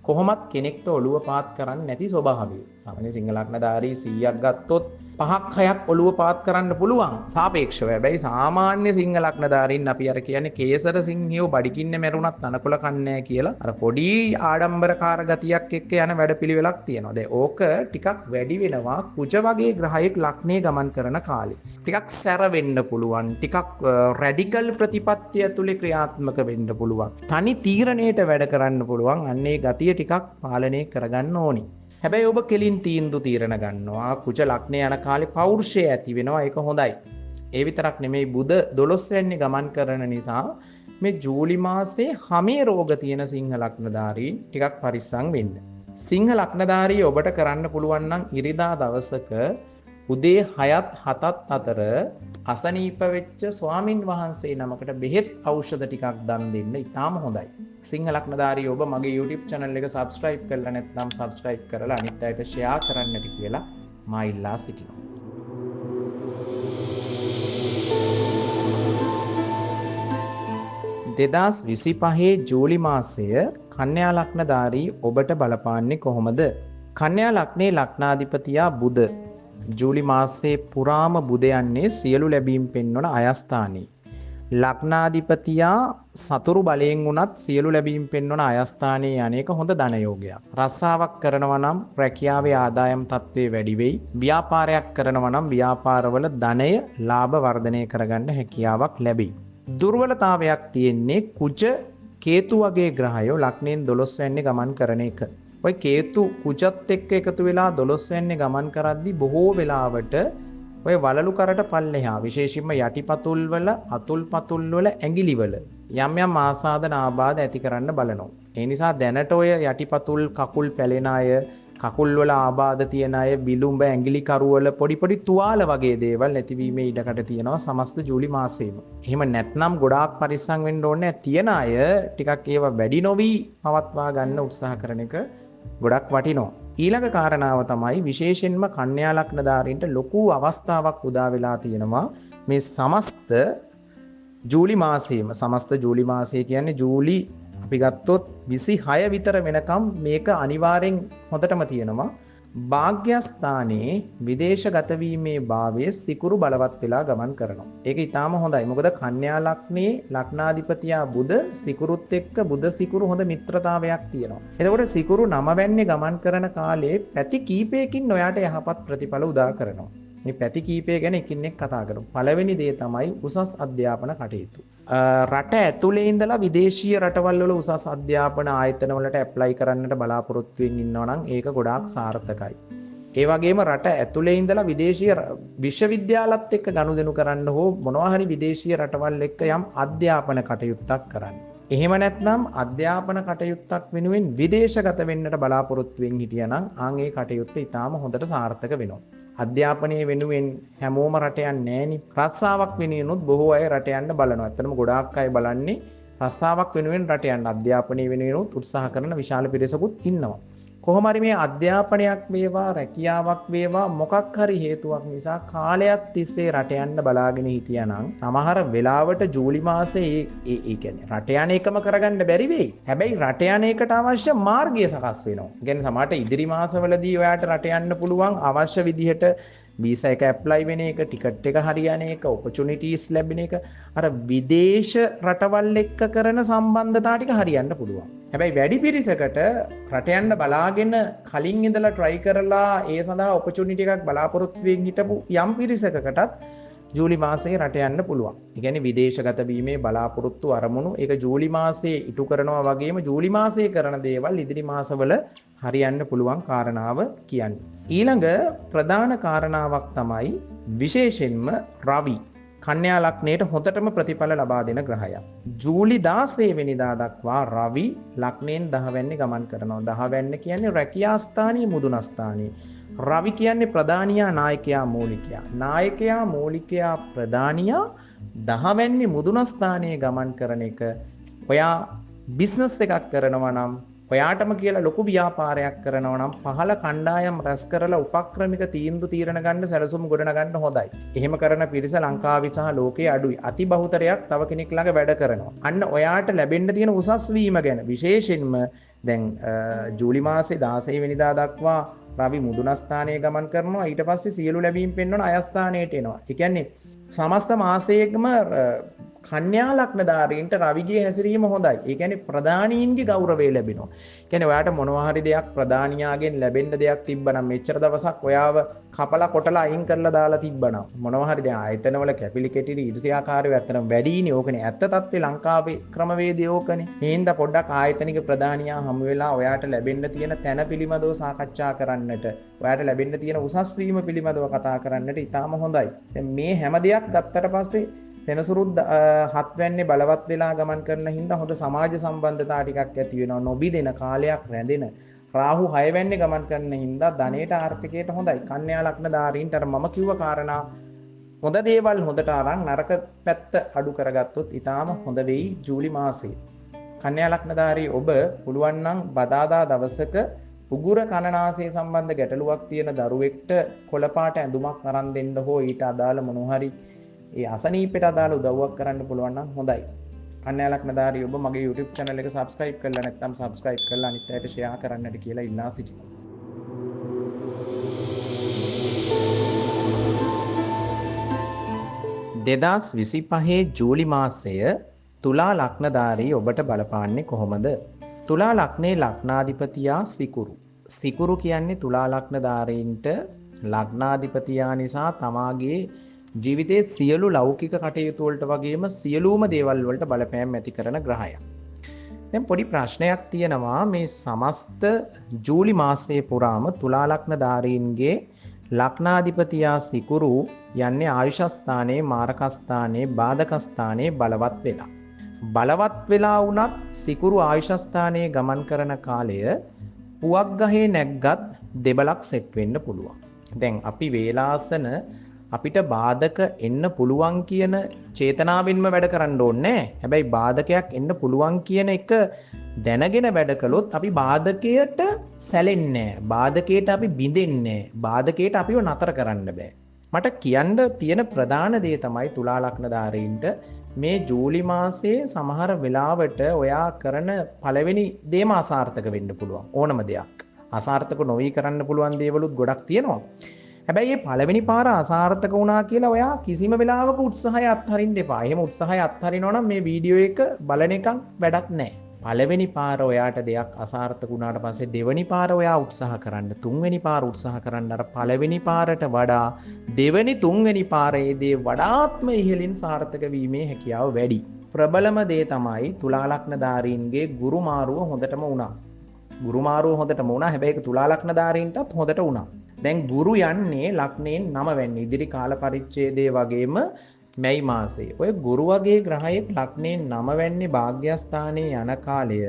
කොහොමත් කෙනෙක්ට ඔළුව පාත් කරන්නේ නැති ස්වභාවය. සාමාන්‍ය සිංහ ලග්නධාරී 100ක් ගත්තොත් 5ක් 6ක් ඔළුව පාත් කරන්න පුළුවන් සාපේක්ෂව. හැබැයි සාමාන්‍ය සිංහ ලග්නධාරීන් අපි අර කියන්නේ කේසර සිංහයෝ බඩිකින්න මැරුණත් තනකොළ කන්නේ කියලා. අර පොඩි ආඩම්බරකාර ගතියක් එක්ක යන වැඩපිළිවෙලක් තියෙනවා. දැන් ඕක ටිකක් වැඩි වෙනවා කුජ වගේ ග්‍රහයෙක් ලග්නේ ගමන් කරන කාලේ. ටිකක් සැර වෙන්න පුළුවන්. ටිකක් රැඩිකල් ප්‍රතිපත්තිය ඇතුලේ ක්‍රියාත්මක වෙන්න පුළුවන්. තනි තීරණයට වැඩ කරන්න පුළුවන්. අන්නේ ගතිය ටිකක් පාලනය කරගන්න ඕනි. හැබැයි ඔබ කෙලින් තීරණ ගන්නවා. කුජ ලග්නේ යන කාලේ පෞරුෂය ඇති වෙනවා. ඒක හොඳයි. ඒ විතරක් නෙමෙයි බුධ 12 වෙනි ගමන් කරන නිසා මේ ජූලි මාසේ හැමේ රෝග තියෙන සිංහ ලග්නධාරීන් ටිකක් පරිස්සම් වෙන්න. සිංහ ලග්නධාරී ඔබට කරන්න පුළුවන් නම් ඉරිදා දවසක උදේ 6ත් 7ත් අතර අසනීප වෙච්ච ස්වාමින් වහන්සේ නමකට බෙහෙත් ඖෂධ ටිකක් දන් දෙන්න ඉතාම හොඳයි. සිංහ ලග්නධාරී ඔබ මගේ YouTube channel එක subscribe කරලා නැත්නම් subscribe කරලා අනිත් අයට share කරන්නට කියලා මා ඉල්ලා සිටිනවා. 2025 ජූලි මාසය කන්‍යා ලග්නධාරී ඔබට බලපාන්නේ කොහොමද? කන්‍යා ලග්නේ ලග්නාධිපතියා බුධ. ජූලි මාසයේ පුරාම බුධ යන්නේ සියලු ලැබීම් පෙන්වන අයස්ථානයේ. ලග්නාධිපතියා සතුරු බලයෙන් වුණත් සියලු ලැබීම් පෙන්වන අයස්ථානයේ අනේක හොඳ ධන යෝගයක්. රස්සාවක් කරනවා නම් රැකියාවේ ආදායම් තත්ත්වය වැඩි වෙයි. ව්‍යාපාරයක් කරනවා නම් ව්‍යාපාරවල ධනය ලාභ වර්ධනය කරගන්න හැකියාවක් ලැබෙයි. දුර්වලතාවයක් තියෙන්නේ කුජ කේතු වගේ ග්‍රහයෝ ලග්නෙන් 12 වෙන්නේ ගමන් කරන එක. ඔය කේතු කුජත් එක්ක එකතු වෙලා 12 වෙන්නේ ගමන් කරද්දී බොහෝ වෙලාවට ඔය වලලු කරට පල්ලෙහා විශේෂයෙන්ම යටිපතුල් වල අතුල් පතුල් වල ඇඟිලි වල යම් යම් ආසාදන ආබාධ ඇති කරන්න බලනවා. ඒ නිසා දැනට ඔය යටිපතුල් කකුල් පැලෙන අය, කකුල් වල ආබාධ තියෙන අය, විලුඹ ඇඟිලි කරුවල පොඩි පොඩි තුවාල වගේ දේවල් නැතිවීමේ ඉඩකඩ තියෙනවා සමස්ත ජූලි මාසෙම. එහෙම නැත්නම් ගොඩාක් පරිස්සම් වෙන්න ඕනේ. තියෙන අය ටිකක් ඒවා වැඩි නොවි පවත්වා ගන්න උත්සාහ කරන එක ගොඩක් වටිනවා. ඊළඟ කාරණාව තමයි විශේෂයෙන්ම කන්‍යා ලග්නධාරීන්ට ලොකු අවස්ථාවක් උදා වෙලා තියෙනවා මේ සමස්ත ජූලි මාසයේම. සමස්ත ජූලි මාසය කියන්නේ ජූලි අපි ගත්තොත් 26 විතර වෙනකම් මේක අනිවාර්යෙන් හොඳටම තියෙනවා. භාග්‍යස්ථානයේ විදේශගත වීමේ භාවයේ සිකුරු බලවත් වෙලා ගමන් කරනවා. ඒක ඊටාම හොඳයි. මොකද කන්‍යා ලග්නේ ලග්නාධිපතියා බුධ සිකුරුත් එක්ක බුධ සිකුරු හොඳ මිත්‍රතාවයක් තියෙනවා. එතකොට සිකුරු 9 වැන්නේ ගමන් කරන කාලේ පැති කීපයකින් ඔයාට යහපත් ප්‍රතිඵල උදා කරනවා. මේ පැති කීපය ගැන එකින් එක කතා කරමු. පළවෙනි දේ තමයි උසස් අධ්‍යාපන කටයුතු. රට ඇතුලේ ඉඳලා විදේශීය රටවල් වල උසස් අධ්‍යාපන ආයතන වලට ඇප්ලයි කරන්නට බලාපොරොත්තු වෙමින් ඉන්නවා නම් ඒක ගොඩාක් සාර්ථකයි. ඒ වගේම රට ඇතුලේ ඉඳලා විදේශීය විශ්වවිද්‍යාලත් එක්ක ගනුදෙනු කරන්න හෝ මොනවා හරි විදේශීය රටවල් එක්ක යම් අධ්‍යාපන කටයුත්තක් කරන්න. එහෙම නැත්නම් අධ්‍යාපන කටයුත්තක් වෙනුවෙන් විදේශගත වෙන්නට බලාපොරොත්තු වෙමින් හිටියානම් ඒ කටයුත්ත ඉතාම හොඳට සාර්ථක වෙනවා. අධ්‍යාපනයේ වෙනුවෙන් හැමෝම රට යන්නේ නැහෙනි. රස්සාවක් වෙනුවෙනුත් බොහෝ අය රට යන්න බලනවා. ඇත්තටම ගොඩාක් අය බලන්නේ රස්සාවක් වෙනුවෙන් රට යන්න. අධ්‍යාපනයේ වෙනුවෙනුත් උත්සාහ කරන විශාල පිරිසකුත් ඉන්නවා. කොහොම හරි මේ අධ්‍යාපනයක් වේවා රැකියාවක් වේවා මොකක් හරි හේතුවක් නිසා කාලයක් තිස්සේ රට යන්න බලාගෙන හිටියානම් සමහර වෙලාවට ජූලි මාසේ ඒ කියන්නේ රට යන එකම කරගන්න බැරි වෙයි. හැබැයි රට යන එකට අවශ්‍ය මාර්ගය සකස් වෙනවා. කියන්නේ සමහරට ඉදිරි මාසවලදී ඔයාට රට යන්න පුළුවන් අවශ්‍ය විදිහට වීසා එක ඇප්ලයි වෙන එක, ටිකට් එක හරියන එක, ඔපචුනිටිස් ලැබෙන එක, අර විදේශ රටවල් එක්ක කරන සම්බන්ධතා ටික හරියන්න පුළුවන්. හැබැයි වැඩි පිරිසකට රට යන්න බලාගෙන කලින් ඉඳලා try කරලා ඒ සඳහා ඔපචුනිටි එකක් බලාපොරොත්තු වෙමින් හිටපු යම් පිරිසකටත් ජූලි මාසයේ රට යන්න පුළුවන්. ඒ කියන්නේ විදේශගත වීමේ බලාපොරොත්තු අරමුණු ඒක ජූලි මාසයේ ඉටු කරනවා වගේම ජූලි මාසයේ කරන දේවල් ඉදිරි මාසවල හරියන්න පුළුවන් කාරණාව කියන්නේ. ඊළඟ ප්‍රධාන කාරණාවක් තමයි විශේෂයෙන්ම රවි. කන්‍යා ලග්නයට හොඳටම ප්‍රතිඵල ලබා දෙන ග්‍රහයක්. ජූලි 16 වෙනිදා දක්වා රවි ලග්නයෙන් 10 වෙනි ගමන් කරනවා. 10 වෙනි කියන්නේ රැකියා ස්ථානීය මුදුන ස්ථානීය. රවි කියන්නේ ප්‍රධානියා නායකයා මූලිකයා. නායකයා මූලිකයා ප්‍රධානියා 10 වෙනි මුදුන ස්ථානයේ ගමන් කරන එක. ඔයා බිස්නස් එකක් කරනවා නම් ඔයාටම කියලා ලොකු ව්‍යාපාරයක් කරනවා නම් පහළ කණ්ඩායම් රැස් කරලා උපක්‍රමික තීන්දුව తీරන ගන්න සැලසුම් ගොඩනගන්න හොඳයි. එහෙම කරන පිරිස ලංකාවේ සහ ලෝකයේ අඩුයි. අති බහුතරයක් තව කෙනෙක් ළඟ වැඩ කරනවා. අන්න ඔයාට ලැබෙන්න තියෙන උසස් වීම ගැන විශේෂයෙන්ම දැන් ජූලි මාසේ 16 වෙනිදා දක්වා රවි මුදුනස්ථානයේ ගමන් කරනවා. ඊට පස්සේ සියලු ලැබීම් පෙන්වන අයස්ථානයට එනවා. ඒ කියන්නේ සමස්ත මාසයේම කන්‍යා ලග්නධාරීන්ට රවිගේ හැසිරීම හොඳයි. ඒ කියන්නේ ප්‍රධානීන්ගේ ගෞරවය ලැබෙනවා. කියන්නේ ඔයාට මොනවා හරි දෙයක් ප්‍රධානියාගෙන් ලැබෙන්න දෙයක් තිබ්බනම් මෙච්චර දවසක් ඔයාව කපලා කොටලා අයින් කරලා දාලා තිබ්බනම් මොනවා හරි දැන් ආයතනවල කැපිලි කෙටිලි ඊර්ෂ්‍යාකාරයෝ ඇත්තටම වැඩිනේ. ඕකනේ ඇත්ත තත්ත්වේ ලංකාවේ ක්‍රමවේදය ඕකනේ. මේන්ද පොඩ්ඩක් ආයතනික ප්‍රධානියා හමු වෙලා ඔයාට ලැබෙන්න තියෙන තැන පිළිබඳව සාකච්ඡා කරන්නට, ඔයාට ලැබෙන්න තියෙන උසස් වීම පිළිබඳව කතා කරන්නට ඉතාම හොඳයි. දැන් මේ හැම දෙයක් ගත්තට පස්සේ සෙනසුරුත් 7 වෙන්නේ බලවත් වෙලා ගමන් කරන හින්දා හොඳ සමාජ සම්බන්ධතා ටිකක් ඇති වෙනවා. නොබිදෙන කාලයක් රැඳෙන. රාහු 6 වෙන්නේ ගමන් කරන හින්දා ධනේට ආර්ථිකයට හොඳයි. කන්‍යා ලග්න ධාරීන්ට අර මම කිව්ව කාරණා හොඳ දේවල් හොඳට අරන් නරක පැත්ත අඩු කරගත්තොත් ඊටාම හොඳ වෙයි ජූලි මාසේ. කන්‍යා ලග්න ධාරී ඔබ පුළුවන් නම් බදාදා දවසක උගුර කනනාසය සම්බන්ධ ගැටලුවක් තියෙන දරුවෙක්ට කොළපාට ඇඳුමක් අරන් දෙන්න හෝ ඊට අදාළ මොනවා හරි ඒ අසනීපයට අදාළ උදව්වක් කරන්න පුළුවන් නම් හොඳයි. කන්‍යා ලග්න ධාරී ඔබ මගේ YouTube channel එක subscribe කරලා නැත්නම් subscribe කරලා අනිත් අයට share කරන්නට කියලා ඉල්ලා සිටිනවා. 2025 ජූලි මාසය තුලා ලග්නධාරී ඔබට බලපාන්නේ කොහොමද? තුලා ලග්නේ ලග්නාධිපතියා සිකුරු. සිකුරු කියන්නේ තුලා ලග්නධාරීන්ට ලග්නාධිපතියා නිසා තමාගේ ජීවිතයේ සියලු ලෞකික කටයුතු වලට වගේම සියලුම දේවල් වලට බලපෑම් ඇති කරන ග්‍රහයක්. දැන් පොඩි ප්‍රශ්නයක් තියෙනවා මේ සමස්ත ජූලි මාසයේ පුරාම තුලා ලග්නධාරීන්ගේ ලග්නාධිපතියා සිකුරු යන්නේ ආයුෂස්ථානයේ මාරකස්ථානයේ බාධකස්ථානයේ බලවත් වෙලා. බලවත් වෙලා වුණත් සිකුරු ආයුෂස්ථානයේ ගමන් කරන කාලය පුවක් ගහේ නැග්ගත් දෙබලක් සෙට් වෙන්න පුළුවන්. දැන් අපි වේලාසන අපිට බාධක එන්න පුළුවන් කියන චේතනාවෙන්ම වැඩ කරන්න ඕනේ. හැබැයි බාධකයක් එන්න පුළුවන් කියන එක දැනගෙන වැඩ කළොත් අපි බාධකයට සැලෙන්නේ නැහැ. බාධකයට අපි බිඳෙන්නේ නැහැ. බාධකයට අපිව නතර කරන්න බෑ. මට කියන්න තියෙන ප්‍රධාන දේ තමයි තුලා ලග්නධාරීන්ට මේ ජූලි මාසයේ සමහර වෙලාවට ඔයා කරන පළවෙනි දේම අසාර්ථක වෙන්න පුළුවන්. ඕනම දෙයක් අසාර්ථක නොවි කරන්න පුළුවන් දේවලුත් ගොඩක් තියෙනවා. හැබැයි මේ පළවෙනි පාර අසාර්ථක වුණා කියලා ඔයා කිසිම වෙලාවක උත්සාහය අත්හරින්න එපා. එහෙම උත්සාහය අත්හරිනවා නම් මේ වීඩියෝ එක බලන එකක් වැඩක් නැහැ. පළවෙනි පාර ඔයාට දෙයක් අසාර්ථක වුණාට පස්සේ දෙවෙනි පාර ඔයා උත්සාහ කරන්න, තුන්වෙනි පාර උත්සාහ කරන්න. අර පළවෙනි පාරට වඩා දෙවෙනි තුන්වෙනි පාරේදී වඩාත්ම ඉහළින් සාර්ථක වීමේ හැකියාව වැඩි. ප්‍රබලම දේ තමයි තුලා ලග්නධාරීන්ගේ ගුරු මාරුව හොඳටම වුණා. ගුරු මාරුව හොඳටම වුණා. හැබැයි ඒක තුලා ලග්නධාරීන්ටත් හොඳට වුණා. දැන් ගුරු යන්නේ ලග්නයෙන් 9 වෙනි ඉදිරි කාල පරිච්ඡේදයේ වගේම මැයි මාසේ. ඔය ගුරු වගේ ග්‍රහයෙක් ලග්නයෙන් 9 වෙනි භාග්‍යස්ථානයේ යන කාලය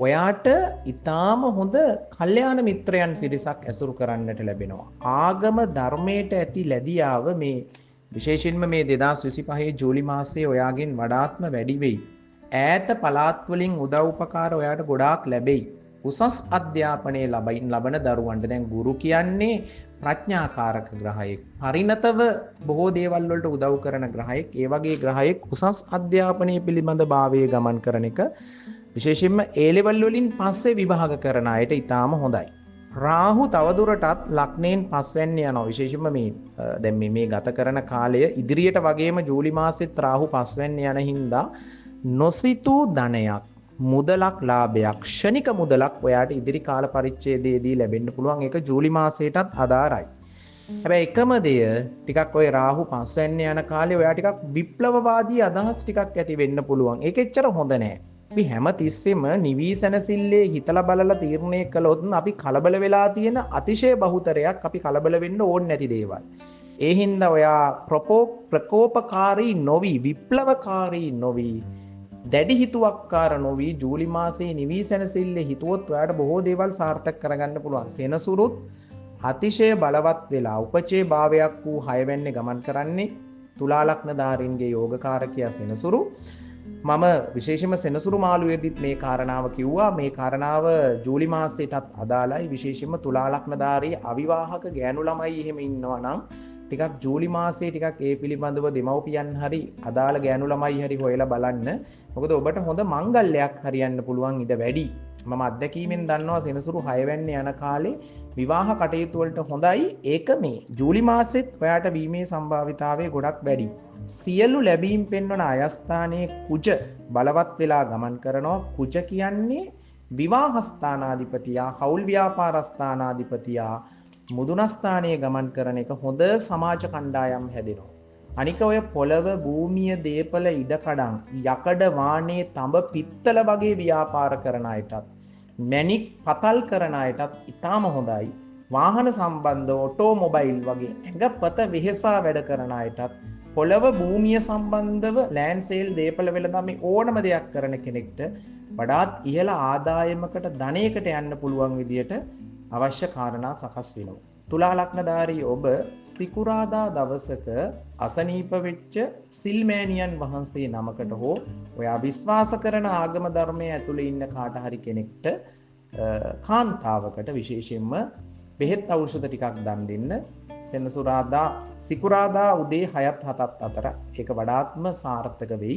ඔයාට ඊටාම හොඳ කල්යාණ මිත්‍රයන් පිරිසක් ඇසුරු කරන්නට ලැබෙනවා. ආගම ධර්මයට ඇති ලැබියාව මේ විශේෂයෙන්ම මේ 2025 ජූලි මාසයේ ඔයාගෙන් වඩාත්ම වැඩි වෙයි. ඈත පළාත් වලින් උදව් උපකාර ඔයාට ගොඩාක් ලැබෙයි. උසස් අධ්‍යාපනයේ ලබන දරුවන්ට දැන් ගුරු කියන්නේ ප්‍රඥාකාරක ග්‍රහයෙක්. පරිණතව බොහෝ දේවල් වලට උදව් කරන ග්‍රහයෙක්. ඒ වගේ ග්‍රහයෙක් උසස් අධ්‍යාපනයේ පිළිබඳ භාවයේ ගමන් කරන එක විශේෂයෙන්ම A level වලින් පස්සේ විභාග කරන අයට ඊටාම හොඳයි. රාහු තවදුරටත් ලග්නයෙන් 5 වෙනි යනවා. විශේෂයෙන්ම මේ දැන් මේ ගත කරන කාලය ඉදිරියට වගේම ජූලි මාසෙත් රාහු 5 වෙනි යන හින්දා නොසිතූ ධනයක් මුදලක් ලාභයක් ක්ෂණික මුදලක් ඔයාට ඉදිරි කාල පරිච්ඡේදයේදී ලැබෙන්න පුළුවන්. ඒක ජූලි මාසයටත් අදාරයි. හැබැයි එකම දෙය ටිකක් ඔය රාහු 5 වෙනි යන කාලේ ඔයා ටිකක් විප්ලවවාදී අදහස් ටිකක් ඇති වෙන්න පුළුවන්. ඒක එච්චර හොඳ නෑ. අපි හැම තිස්සෙම නිවිසනසිල්ලේ හිතලා බලලා තීරණය කළොත් අපි කලබල වෙලා තියෙන අතිශය බහුතරයක් අපි කලබල වෙන්න ඕනේ නැති දේවල්. ඒ හින්දා ඔයා ප්‍රකෝපකාරී නොවි විප්ලවකාරී නොවි දැඩි හිතුවක්කාර නොවි ජූලි මාසයේ නිවිසනසිල්ලේ හිතුවොත් ඔයාට බොහෝ දේවල් සාර්ථක කරගන්න පුළුවන්. සෙනසුරුත් අතිශය බලවත් වෙලා උපචේ භාවයක් වූ 6 වෙන්නේ ගමන් කරන්නේ තුලා ලග්නධාරීන්ගේ යෝගකාරකයා සෙනසුරු. මම විශේෂයෙන්ම සෙනසුරු මාළුවේදීත් මේ කාරණාව කිව්වා. මේ කාරණාව ජූලි මාසයටත් අදාළයි. විශේෂයෙන්ම තුලා ලග්නධාරී අවිවාහක ගෑනු ළමයි එහෙම ඉන්නවා නම් ටිකක් ජූලි මාසයේ ටිකක් ඒ පිළිබඳව දෙමව්පියන් හරි අදාළ ගෑනු ළමයි හරි හොයලා බලන්න. මොකද ඔබට හොඳ මංගල්‍යයක් හරියන්න පුළුවන් ඉඩ වැඩි. මම අත්දැකීමෙන් දන්නවා සෙනසුරු 6 වෙනි යන කාලේ විවාහ කටයුතු වලට හොඳයි. ඒක මේ ජූලි මාසෙත් ඔයාට වීමේ සම්භාවිතාවය ගොඩක් වැඩි. සියලු ලැබීම් පෙන්වන අයස්ථානයේ කුජ බලවත් වෙලා ගමන් කරනවා. කුජ කියන්නේ විවාහස්ථානාධිපතියා, හවුල් ව්‍යාපාරස්ථානාධිපතියා මුදුනස්ථානයේ ගමන් කරන එක හොඳ සමාජ කණ්ඩායම් හැදෙනවා. අනික ඔය පොළව භූමිය දේපල ඉඩකඩම් යකඩ වානේ තඹ පිත්තල වගේ ව්‍යාපාර කරන අයටත් මැණික් පතල් කරන අයටත් ඉතාම හොඳයි. වාහන සම්බන්ධ ඔටෝමොබයිල් වගේ ඇඟපත වෙහෙසා වැඩ කරන අයටත් පොළව භූමිය සම්බන්ධව ලෑන්ඩ් සේල් දේපල වෙළඳාමේ ඕනම දෙයක් කරන කෙනෙක්ට වඩාත් ඉහළ ආදායමකට ධනයකට යන්න පුළුවන් විදියට අවශ්‍ය කාරණා සකස් වෙනවා. තුලා ලග්නධාරී ඔබ සිකුරාදා දවසක අසනීප වෙච්ච සිල්මෑනියන් වහන්සේ නමකට හෝ ඔයා විශ්වාස කරන ආගම ධර්මයේ ඇතුළේ ඉන්න කාට හරි කෙනෙක්ට කාන්තාවකට විශේෂයෙන්ම බෙහෙත් ඖෂධ ටිකක් දන් දෙන්න. සෙනසුරාදා සිකුරාදා උදේ 6ත් 7ත් අතර ඒක වඩාත්ම සාර්ථක වෙයි.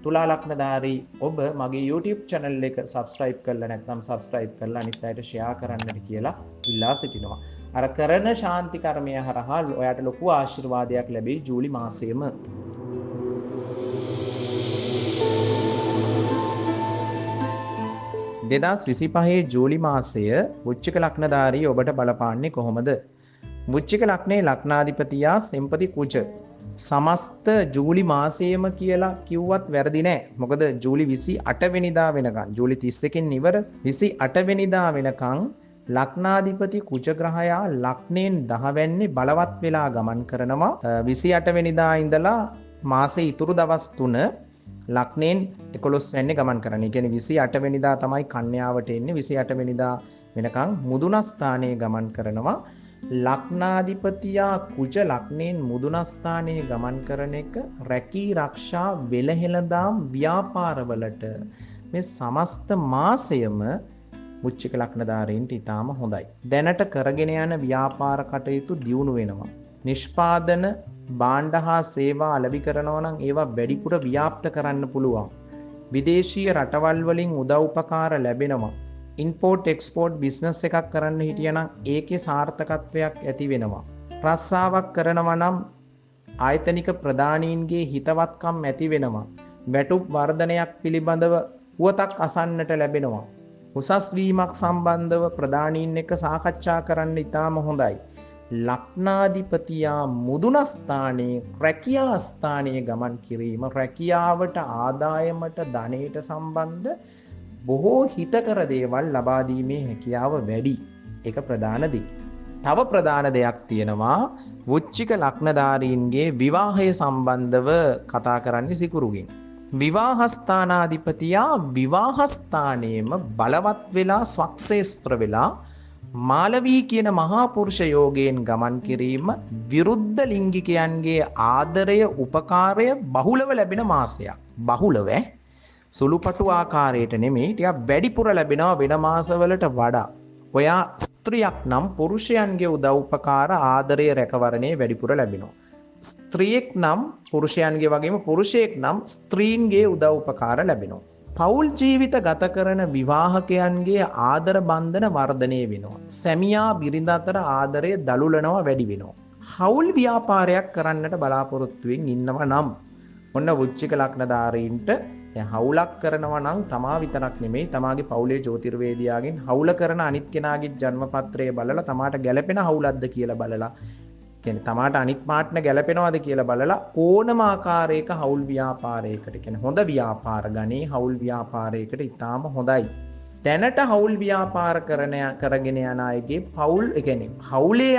තුලා ලග්නධාරී ඔබ මගේ YouTube channel එක subscribe කරලා නැත්නම් subscribe කරලා අනිත් අයට share කරන්නට කියලා ඉල්ලා සිටිනවා. අර කරන ශාන්ති කර්මය හරහා ඔයාට ලොකු ආශිර්වාදයක් ලැබෙයි ජූලි මාසයේම. 2025 ජූලි මාසය වෘශ්චික ලග්නධාරී ඔබට බලපාන්නේ කොහොමද? වෘශ්චික ලග්නයේ ලග්නාධිපතියා සෙම්පති කුජ. සමස්ත ජූලි මාසයේම කියලා කිව්වත් වැරදි නෑ. මොකද ජූලි 28 වෙනිදා වෙනකන් ජූලි 31කින් ඉවර 28 වෙනිදා වෙනකන් ලග්නාධිපති කුජ ග්‍රහයා ලග්නයෙන් 10 වෙන්නේ බලවත් වෙලා ගමන් කරනවා. 28 වෙනිදා ඉඳලා මාසේ ඉතුරු දවස් 3 ලග්නයෙන් 11 වෙන්නේ ගමන් කරන්නේ. ඒ කියන්නේ 28 වෙනිදා තමයි කන්‍යාවට එන්නේ. 28 වෙනිදා වෙනකන් මුදුන ස්ථානයේ ගමන් කරනවා. ලග්නාධිපතියා කුජ ලග්නයෙන් මුදුන ස්ථානයේ ගමන් කරන එක රැකී ආරක්ෂා වෙළහෙළඳාම් ව්‍යාපාරවලට මේ සමස්ත මාසයම වෘශ්චික ලග්නධාරීන්ට ඉතාම හොඳයි. දැනට කරගෙන යන ව්‍යාපාර කටයුතු දියුණු වෙනවා. නිෂ්පාදන භාණ්ඩ හා සේවා අලෙවි කරනවා නම් ඒවා වැඩිපුර ව්‍යාප්ත කරන්න පුළුවන්. විදේශීය රටවල් වලින් උදව් උපකාර ලැබෙනවා. ඉම්පෝර්ට් එක්ස්පෝර්ට් බිස්නස් එකක් කරන්න හිටියනම් ඒකේ සාර්ථකත්වයක් ඇති වෙනවා. රස්සාවක් කරනවා නම් ආයතනික ප්‍රධානීන්ගේ හිතවත්කම් ඇති වෙනවා. වැටුප් වර්ධනයක් පිළිබඳව පුවතක් අසන්නට ලැබෙනවා. උසස් වීමක් සම්බන්ධව ප්‍රධානීන් එක්ක සාකච්ඡා කරන්න ඉතාම හොඳයි. ලග්නාධිපතියා මුදුන ස්ථානයේ රැකියා ස්ථානයේ ගමන් කිරීම රැකියාවට ආදායමට ධනයට සම්බන්ධ බොහෝ හිතකර දේවල් ලබා දීමේ හැකියාව වැඩි. ඒක ප්‍රධාන දේ. තව ප්‍රධාන දෙයක් තියෙනවා වෘශ්චික ලග්නධාරීන්ගේ විවාහය සම්බන්ධව කතා කරන්නේ සිකුරුගෙන්. විවාහස්ථානාධිපතියා විවාහස්ථානයේම බලවත් වෙලා ස්වක්ෂේත්‍ර වෙලා මාලවී කියන මහා පුරුෂ යෝගයෙන් ගමන් කිරීම විරුද්ධ ලිංගිකයන්ගේ ආදරය උපකාරය බහුලව ලැබෙන මාසයක්. බහුලව සුළුපටු ආකාරයට නෙමෙයි ටිකක් වැඩිපුර ලැබෙනවා වෙන මාසවලට වඩා. ඔයා ස්ත්‍රියක් නම් පුරුෂයන්ගේ උදව් උපකාර ආදරය රැකවරණේ වැඩිපුර ලැබෙනවා. ස්ත්‍රියෙක් නම් පුරුෂයන්ගේ වගේම පුරුෂයෙක් නම් ස්ත්‍රීන්ගේ උදව් උපකාර ලැබෙනවා. පෞල් ජීවිත ගත කරන විවාහකයන්ගේ ආදර බන්ධන වර්ධනය වෙනවා. සැමියා බිරිඳ අතර ආදරය දලුලනවා වැඩි වෙනවා. හවුල් ව්‍යාපාරයක් කරන්නට බලාපොරොත්තුවෙන් ඉන්නවා නම් ඔන්න වෘශ්චික ලග්නධාරීන්ට දැන් හවුලක් කරනවා නම් තමා විතරක් නෙමෙයි තමාගේ පවුලේ ජ්‍යොතිර්වේදියාගෙන් හවුල කරන අනිත් කෙනාගේ ජන්මපත්‍රය බලලා තමාට ගැළපෙන හවුලක්ද කියලා බලලා කියන්නේ තමාට අනිත් පාර්ට්නර් ගැළපෙනවද කියලා බලලා ඕනම ආකාරයක හවුල් ව්‍යාපාරයකට කියන්නේ හොඳ ව්‍යාපාර ගණේ හවුල් ව්‍යාපාරයකට ඉතාම හොඳයි. දැනට හවුල් ව්‍යාපාර කරගෙන යන අයගේ පවුල් ඒ කියන්නේ හවුලේ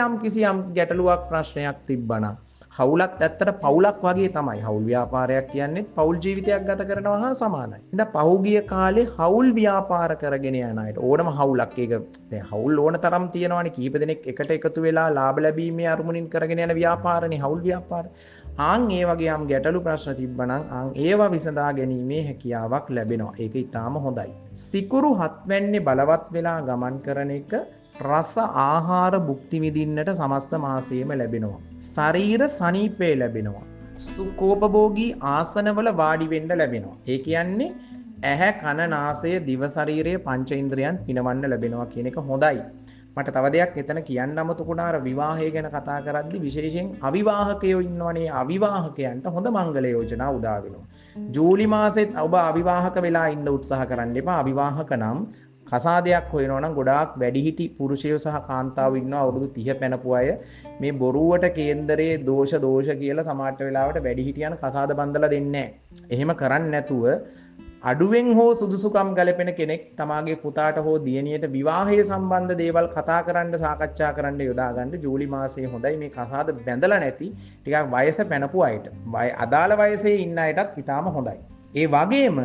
යම් ගැටලුවක් ප්‍රශ්නයක් තිබ්බනම් හවුලත් ඇත්තට පවුලක් වගේ තමයි. හවුල් ව්‍යාපාරයක් කියන්නේ පවුල් ජීවිතයක් ගත කරනවා හා සමානයි. ඉතින් පහුගිය කාලේ හවුල් ව්‍යාපාර කරගෙන යන අයට ඕනම හවුලක් ඒක දැන් හවුල් ඕන තරම් තියෙනවානේ කීප දෙනෙක් එකට එකතු වෙලා ලාභ ලැබීමේ අරමුණින් කරගෙන යන ව්‍යාපාරනේ හවුල් ව්‍යාපාර. ආන් ඒ වගේ යම් ගැටලු ප්‍රශ්න තිබ්බනම් ආන් ඒවා විසඳා ගැනීමේ හැකියාවක් ලැබෙනවා. ඒක ඊටාම හොඳයි. සිකුරු 7 වෙන්නේ බලවත් වෙලා ගමන් කරන එක රස ආහාර භුක්ති විඳින්නට සමස්ත මාසයේම ලැබෙනවා. ශරීර සනීපේ ලැබෙනවා. සුඛෝපභෝගී ආසනවල වාඩි වෙන්න ලැබෙනවා. ඒ කියන්නේ ඇහැ කන නාසය දිව ශරීරයේ පංචේන්ද්‍රයන් පිනවන්න ලැබෙනවා කියන එක හොඳයි. මට තව දෙයක් එතන කියන්න අමතකුණා අර විවාහය ගැන කතා කරද්දි විශේෂයෙන් අවිවාහකයෝ ඉන්නවනේ අවිවාහකයන්ට හොඳ මංගල යෝජනා උදා වෙනවා. ජූලි මාසෙත් ඔබ අවිවාහක වෙලා ඉන්න උත්සාහ කරන්න එපා. අවිවාහක නම් කසාදයක් හොයනවා නම් ගොඩාක් වැඩිහිටි පුරුෂයෝ සහ කාන්තාවෝ ඉන්නවා අවුරුදු 30 පැනපු අය මේ බොරුවට කේන්දරයේ දෝෂ කියලා සමාජට වෙලාවට වැඩිහිටියන් කසාද බඳලා දෙන්නේ නැහැ. එහෙම කරන්නේ නැතුව අඩුවෙන් හෝ සුදුසුකම් ගැලපෙන කෙනෙක් තමාගේ පුතාට හෝ දියණියට විවාහය සම්බන්ධ දේවල් කතා කරන්න සාකච්ඡා කරන්න යොදා ගන්න ජූලි මාසයේ හොඳයි මේ කසාද බැඳලා නැති ටිකක් වයස පැනපු අයට. අදාළ වයසේ ඉන්න අයටත් ඊටාම හොඳයි. ඒ වගේම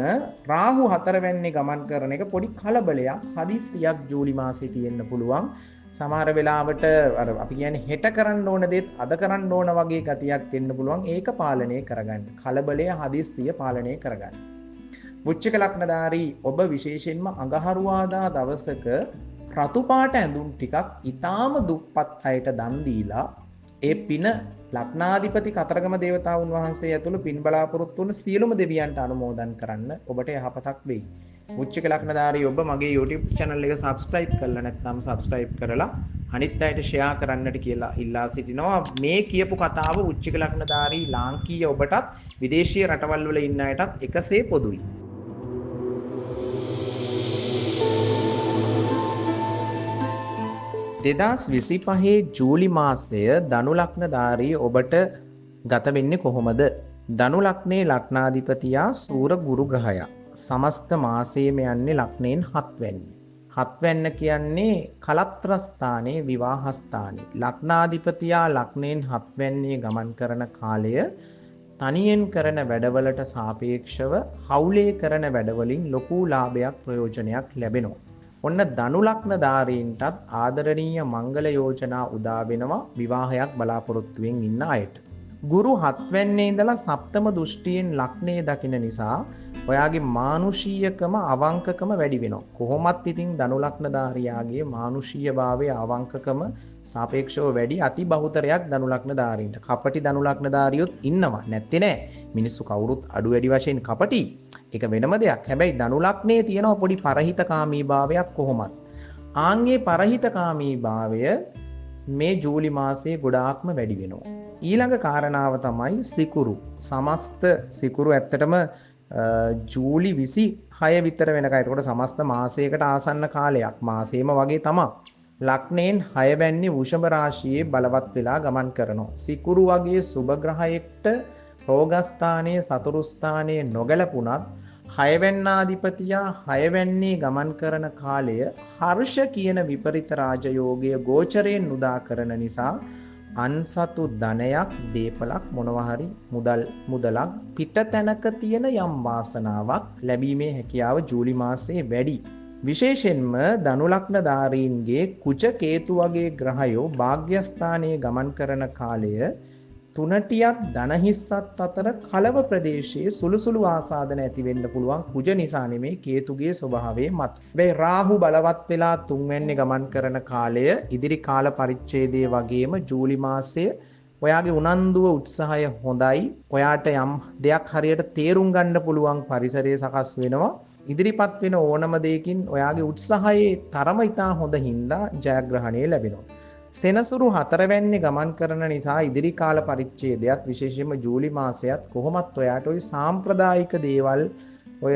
රාහු හතරවැන්නේ ගමන් කරන එක පොඩි කලබලයක් හදිස්සියක් ජූලි මාසයේ තියෙන්න පුළුවන්. සමහර වෙලාවට අර අපි කියන්නේ හෙට කරන්න ඕන දේත් අද කරන්න ඕන වගේ ගතියක් එන්න පුළුවන්. ඒක පාලනය කරගන්න. කලබලය හදිස්සිය පාලනය කරගන්න. වෘශ්චික ලග්නධාරී ඔබ විශේෂයෙන්ම අඟහරුවාදා දවසක රතු පාට ඇඳුම් ටිකක් ඊටාම දුප්පත් අයට දන් දීලා ඒ පින ලග්නාධිපති කතරගම දේවතාවුන් වහන්සේ ඇතුළු පින් බලාපොරොත්තු වන සියලුම දෙවියන්ට අනුමෝදන් කරන්න ඔබට යහපතක් වෙයි. වෘශ්චික ලග්නධාරී ඔබ මගේ YouTube channel එක subscribe කරලා නැත්නම් subscribe කරලා අනිත් අයට share කරන්නට කියලා ඉල්ලා සිටිනවා. මේ කියපු කතාව වෘශ්චික ලග්නධාරී ලාංකීය ඔබටත් විදේශීය රටවල් වල ඉන්න අයටත් එකසේ පොදුයි. 2025 ජූලි මාසය ධනු ලග්නධාරී ඔබට ගත වෙන්නේ කොහොමද? ධනු ලග්නේ ලග්නාධිපතියා සූර ගුරු ග්‍රහයා. සමස්ත මාසයේම යන්නේ ලග්නයෙන් 7 වෙනි. 7 වෙන්න කියන්නේ කලත්‍ර ස්ථානයේ විවාහ ස්ථානයේ. ලග්නාධිපතියා ලග්නයෙන් 7 වෙන්නේ ගමන් කරන කාලය තනියෙන් කරන වැඩවලට සාපේක්ෂව හවුලේ කරන වැඩවලින් ලොකු ලාභයක් ප්‍රයෝජනයක් ලැබෙනවා. ඔන්න ධනු ලග්නධාරීන්ටත් ආදරණීය මංගල යෝජනා උදා වෙනවා විවාහයක් බලාපොරොත්තුවෙන් ඉන්න අයට. ගුරු 7 වෙන්නේ ඉඳලා සප්තම දෘෂ්ටියෙන් ලග්නේ දකින නිසා ඔයාගේ මානුෂීයකම අවංකකම වැඩි වෙනවා. කොහොමත් ඉතින් ධනු ලග්නධාරියාගේ මානුෂීයභාවය අවංකකම සාපේක්ෂව වැඩි අති බහුතරයක් ධනු ලග්නධාරීන්ට. කපටි ධනු ලග්නධාරියොත් ඉන්නවා නැත්තේ නෑ. මිනිස්සු කවුරුත් අඩු වැඩි වශයෙන් කපටි. ඒක වෙනම දෙයක්. හැබැයි ධනු ලග්නේ තියෙන පොඩි පරහිතකාමී භාවයක් කොහොමත්. ආන්ගේ පරහිතකාමී භාවය මේ ජූලි මාසයේ ගොඩාක්ම වැඩි වෙනවා. ඊළඟ කාරණාව තමයි සිකුරු. සමස්ත සිකුරු ඇත්තටම ජූලි 26 විතර වෙනකන්. ඒකට සමස්ත මාසයකට ආසන්න කාලයක්. මාසෙම වගේ තමයි. ලග්නයෙන් 6 වැන්නේ වෘෂභ රාශියේ බලවත් වෙලා ගමන් කරනවා. සිකුරු වගේ සුබ ග්‍රහයෙක්ට රෝගස්ථානයේ සතුරු ස්ථානයේ නොගැලපුණත් 6 වැන්නාධිපතියා 6 වැන්නේ ගමන් කරන කාලය හර්ෂ කියන විපරිත රාජයෝගය ගෝචරයෙන් උදා කරන නිසා අන්සතු ධනයක් දීපලක් මොනවා හරි මුදලක් පිටතැනක තියෙන යම් වාසනාවක් ලැබීමේ හැකියාව ජූලි මාසයේ වැඩි. විශේෂයෙන්ම ධනු ලග්නධාරීන්ගේ කුජ කේතු වගේ ග්‍රහයෝ භාග්‍යස්ථානයේ ගමන් කරන කාලය තුනටියත් ධනහිස්සත් අතර කලව ප්‍රදේශයේ සුළුසුළු ආසාදන ඇති වෙන්න පුළුවන් කුජ නිසා නෙමේ කේතුගේ ස්වභාවයේ මත. හැබැයි රාහු බලවත් වෙලා 3 වෙන්නේ ගමන් කරන කාලය ඉදිරි කාල පරිච්ඡේදයේ වගේම ජූලි මාසයේ ඔයාගේ උනන්දුව උත්සාහය හොඳයි. ඔයාට යම් දෙයක් හරියට තේරුම් ගන්න පුළුවන් පරිසරය සකස් වෙනවා. ඉදිරිපත් වෙන ඕනම දෙයකින් ඔයාගේ උත්සාහයේ තරම ඉතා හොඳ හින්දා ජයග්‍රහණය ලැබෙනවා. සෙනසුරු 4 වෙන්නේ ගමන් කරන නිසා ඉදිරි කාල පරිච්ඡේදයත් විශේෂයෙන්ම ජූලි මාසයත් කොහොමත් ඔයාට ওই සාම්ප්‍රදායික දේවල් ඔය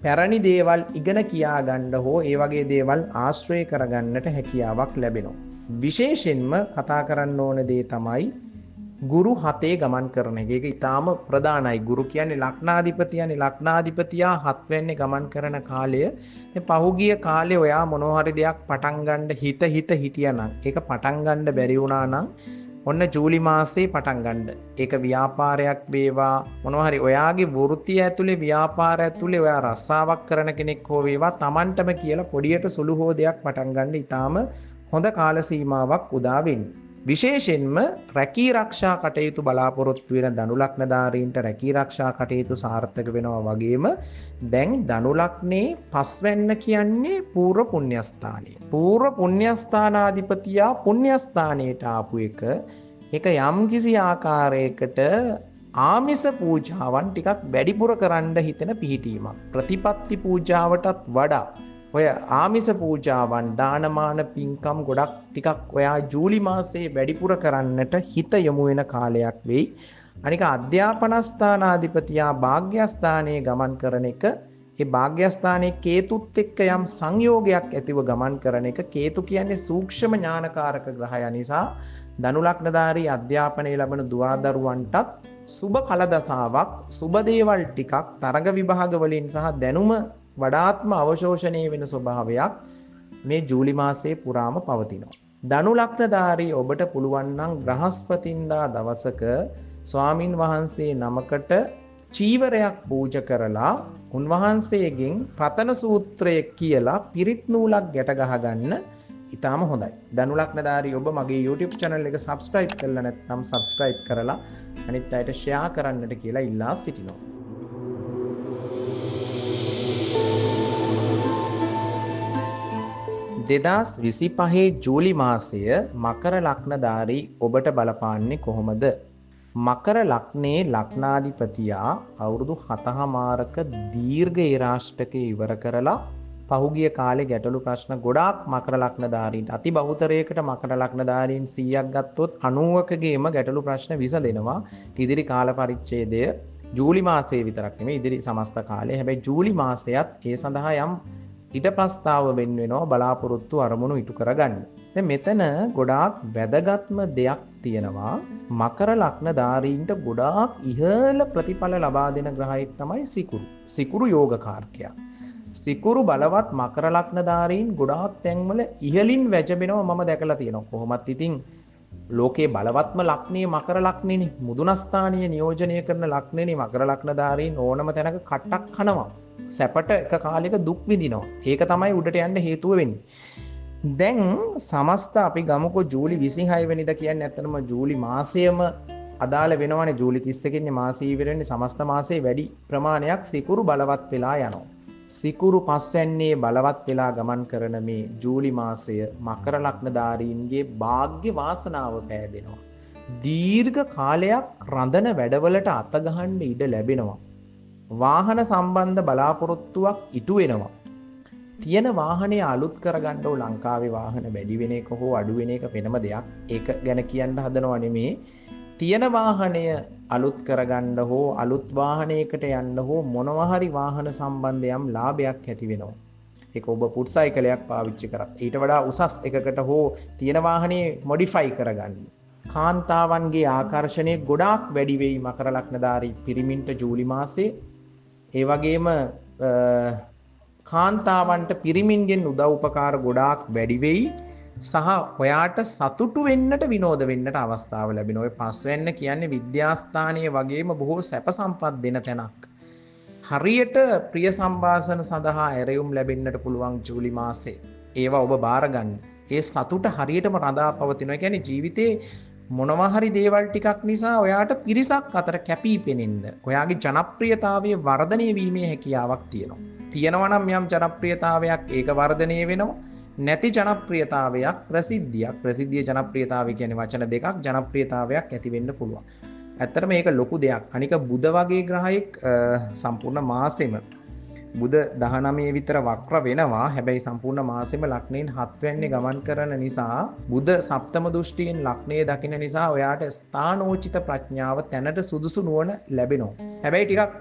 පැරණි දේවල් ඉගෙන කියා ගන්න හෝ ඒ වගේ දේවල් ආශ්‍රය කරගන්නට හැකියාවක් ලැබෙනවා. විශේෂයෙන්ම කතා කරන්න ඕන දේ තමයි ගුරු 7 ගමන් කරන එක. ඒක ඊටාම ප්‍රධානයි. ගුරු කියන්නේ ලග්නාධිපතියනේ. ලග්නාධිපතියා 7 වෙන්නේ ගමන් කරන කාලය. මේ පහුගිය කාලේ ඔයා මොනවා හරි දෙයක් පටන් ගන්න හිටියානම් ඒක පටන් ගන්න බැරි වුණා නම් ඔන්න ජූලි මාසේ පටන් ගන්න. ඒක ව්‍යාපාරයක් වේවා මොනවා හරි ඔයාගේ වෘත්තිය ඇතුලේ ව්‍යාපාර ඇතුලේ ඔයා රස්සාවක් කරන කෙනෙක් හෝ වේවා Tamanටම කියලා පොඩියට සුළු හෝ දෙයක් පටන් ගන්න ඊටාම හොඳ කාල සීමාවක් උදා වෙන්නේ. විශේෂයෙන්ම රැකී ආරක්ෂා කටයුතු බලාපොරොත්තු වෙන ධනු ලග්නධාරීන්ට රැකී ආරක්ෂා කටයුතු සාර්ථක වෙනවා වගේම දැන් ධනු ලග්නේ පස්වැන්න කියන්නේ පූර්ව පුණ්‍යස්ථානය. පූර්ව පුණ්‍යස්ථානාධිපතියා පුණ්‍යස්ථානයට ආපු එක ඒක යම්කිසි ආකාරයකට ආමිස පූජාවන් ටිකක් වැඩිපුර කරන්න හිතෙන පිහිටීමක්. ප්‍රතිපත්ති පූජාවටත් වඩා ඔය ආමිස පූජාවන් දානමාන පින්කම් ගොඩක් ටිකක් ඔයා ජූලි මාසයේ වැඩිපුර කරන්නට හිත යොමු වෙන කාලයක් වෙයි. අනික අධ්‍යාපනස්ථානාධිපතියා භාග්‍යස්ථානයේ ගමන් කරන එක ඒ භාග්‍යස්ථානයේ කේතුත් එක්ක යම් සංයෝගයක් ඇතිව ගමන් කරන එක. කේතු කියන්නේ සූක්ෂම ඥානකාරක ග්‍රහය නිසා ධනු ලග්නධාරී අධ්‍යාපනයේ ලබන දුවදරුවන්ටත් සුබ කලදසාවක් සුබ දේවල් ටිකක් තරඟ විභාග වලින් සහ දැනුම වඩාත්ම අවශෝෂණය වෙන ස්වභාවයක් මේ ජූලි මාසයේ පුරාම පවතිනවා. ධනු ලග්නධාරී ඔබට පුළුවන් නම් බ්‍රහස්පතින්දා දවසක ස්වාමින් වහන්සේ නමකට චීවරයක් පූජ කරලා උන්වහන්සේගෙන් රතන සූත්‍රය කියලා පිරිත් නූලක් ගැට ගහගන්න ඉතාම හොඳයි. ධනු ලග්නධාරී ඔබ මගේ YouTube channel එක subscribe කරලා නැත්නම් subscribe කරලා අනිත් අයට share කරන්නට කියලා ඉල්ලා සිටිනවා. 2025 ජූලි මාසය මකර ලග්නධාරී ඔබට බලපාන්නේ කොහොමද? මකර ලග්නයේ ලග්නාධිපතියා අවුරුදු 7මාරක දීර්ඝ ඒරාෂ්ටකය ඉවර කරලා පහුගිය කාලේ ගැටලු ප්‍රශ්න ගොඩාක් මකර ලග්නධාරීන්ට අති බහුතරයකට මකර ලග්නධාරීන් 100ක් ගත්තොත් 90කගේම ගැටලු ප්‍රශ්න විසඳෙනවා ඉදිරි කාල පරිච්ඡේදය ජූලි මාසයේ විතරක් නෙමෙයි ඉදිරි සමස්ත කාලේ. හැබැයි ජූලි මාසයත් ඒ සඳහා යම් ඊට ප්‍රස්තාව වෙනවා බලාපොරොත්තු අරමුණු ඉටු කරගන්න. දැන් මෙතන ගොඩාක් වැදගත්ම දෙයක් තියෙනවා. මකර ලග්නධාරීන්ට ගොඩාක් ඉහළ ප්‍රතිඵල ලබා දෙන ග්‍රහයෙක් තමයි සිකුරු. සිකුරු යෝගකාරකයා. සිකුරු බලවත් මකර ලග්නධාරීන් ගොඩාක් තැන්වල ඉහළින් වැජබෙනවා මම දැකලා තියෙනවා. කොහොමත් ඉතින් ලෝකේ බලවත්ම ලග්නයේ මකර ලග්නේනේ. මුදුනස්ථානීය නියෝජනය කරන ලග්නේනේ මකර ලග්නධාරීන් ඕනම තැනක කට්ටක් කනවා. සැපට එක කාලයක දුක් විඳිනවා. ඒක තමයි උඩට යන්න හේතුව වෙන්නේ. දැන් සමස්ත අපි ගමුකෝ ජූලි 26 වෙනිදා කියන්නේ ඇත්තටම ජූලි මාසයම අදාළ වෙනවනේ. ජූලි 31 වෙනි මාසය ඉවර වෙන්නේ සමස්ත මාසයේ වැඩි ප්‍රමාණයක් සිකුරු බලවත් වෙලා යනවා. සිකුරු පස්වැන්නේ බලවත් වෙලා ගමන් කරන මේ ජූලි මාසය මකර ලග්නධාරීන්ගේ වාග්ය වාසනාව පෑදෙනවා. දීර්ඝ කාලයක් රඳන වැඩවලට අත ගහන්න ඉඩ ලැබෙනවා. වාහන සම්බන්ධ බලාපොරොත්තුවක් ඉටු වෙනවා. තියෙන වාහනේ අලුත් කරගන්න ඕ ලංකාවේ වාහන වැඩි වෙන එක හෝ අඩු වෙන එක වෙනම දෙයක්. ඒක ගැන කියන්න හදනව නෙමේ. තියෙන වාහනය අලුත් කරගන්න හෝ අලුත් වාහනයකට යන්න හෝ මොනවා හරි වාහන සම්බන්ධ යම් ලාභයක් ඇති වෙනවා. ඒක ඔබ පුට් සයිකලයක් පාවිච්චි කරත් ඊට වඩා උසස් එකකට හෝ තියෙන වාහනේ මොඩිෆයි කරගන්න. කාන්තාවන්ගේ ආකර්ෂණය ගොඩාක් වැඩි වෙයි මකර ලග්නධාරී පිරිමින්ට ජූලි මාසයේ. ඒ වගේම කාන්තාවන්ට පිරිමින්ගෙන් උදව් උපකාර ගොඩාක් වැඩි වෙයි සහ ඔයාට සතුටු වෙන්නට විනෝද වෙන්නට අවස්ථාව ලැබෙනවා. ඔය පස්වැන්න කියන්නේ විද්‍යාස්ථානයේ වගේම බොහෝ සැප සම්පත් දෙන තැනක්. හරියට ප්‍රිය සම්භාෂණ සඳහා ඇරයුම් ලැබෙන්නට පුළුවන් ජූලි මාසේ. ඒවා ඔබ බාර ගන්න. ඒ සතුට හරියටම රඳා පවතිනවා. කියන්නේ ජීවිතේ මොනවා හරි දේවල් ටිකක් නිසා ඔයාට පිරිසක් අතර කැපී පෙනෙන්න ඔයාගේ ජනප්‍රියතාවය වර්ධනය වීමේ හැකියාවක් තියෙනවා. තියෙනවා නම් යම් ජනප්‍රියතාවයක් ඒක වර්ධනය වෙනවා. නැති ජනප්‍රියතාවයක් ප්‍රසිද්ධිය ජනප්‍රියතාවය කියන්නේ වචන දෙකක්. ජනප්‍රියතාවයක් ඇති වෙන්න පුළුවන්. ඇත්තටම මේක ලොකු දෙයක්. අනික බුධ වගේ ග්‍රහයෙක් සම්පූර්ණ මාසෙම බුධ 19 විතර වක්‍ර වෙනවා. හැබැයි සම්පූර්ණ මාසෙම ලග්නයෙන් 7 වෙන්නේ ගමන් කරන නිසා බුධ සප්තම දෘෂ්ටියෙන් ලග්නයේ දකින්න නිසා ඔයාට ස්ථානෝචිත ප්‍රඥාව තැනට සුදුසු නුවණ ලැබෙනවා. හැබැයි ටිකක්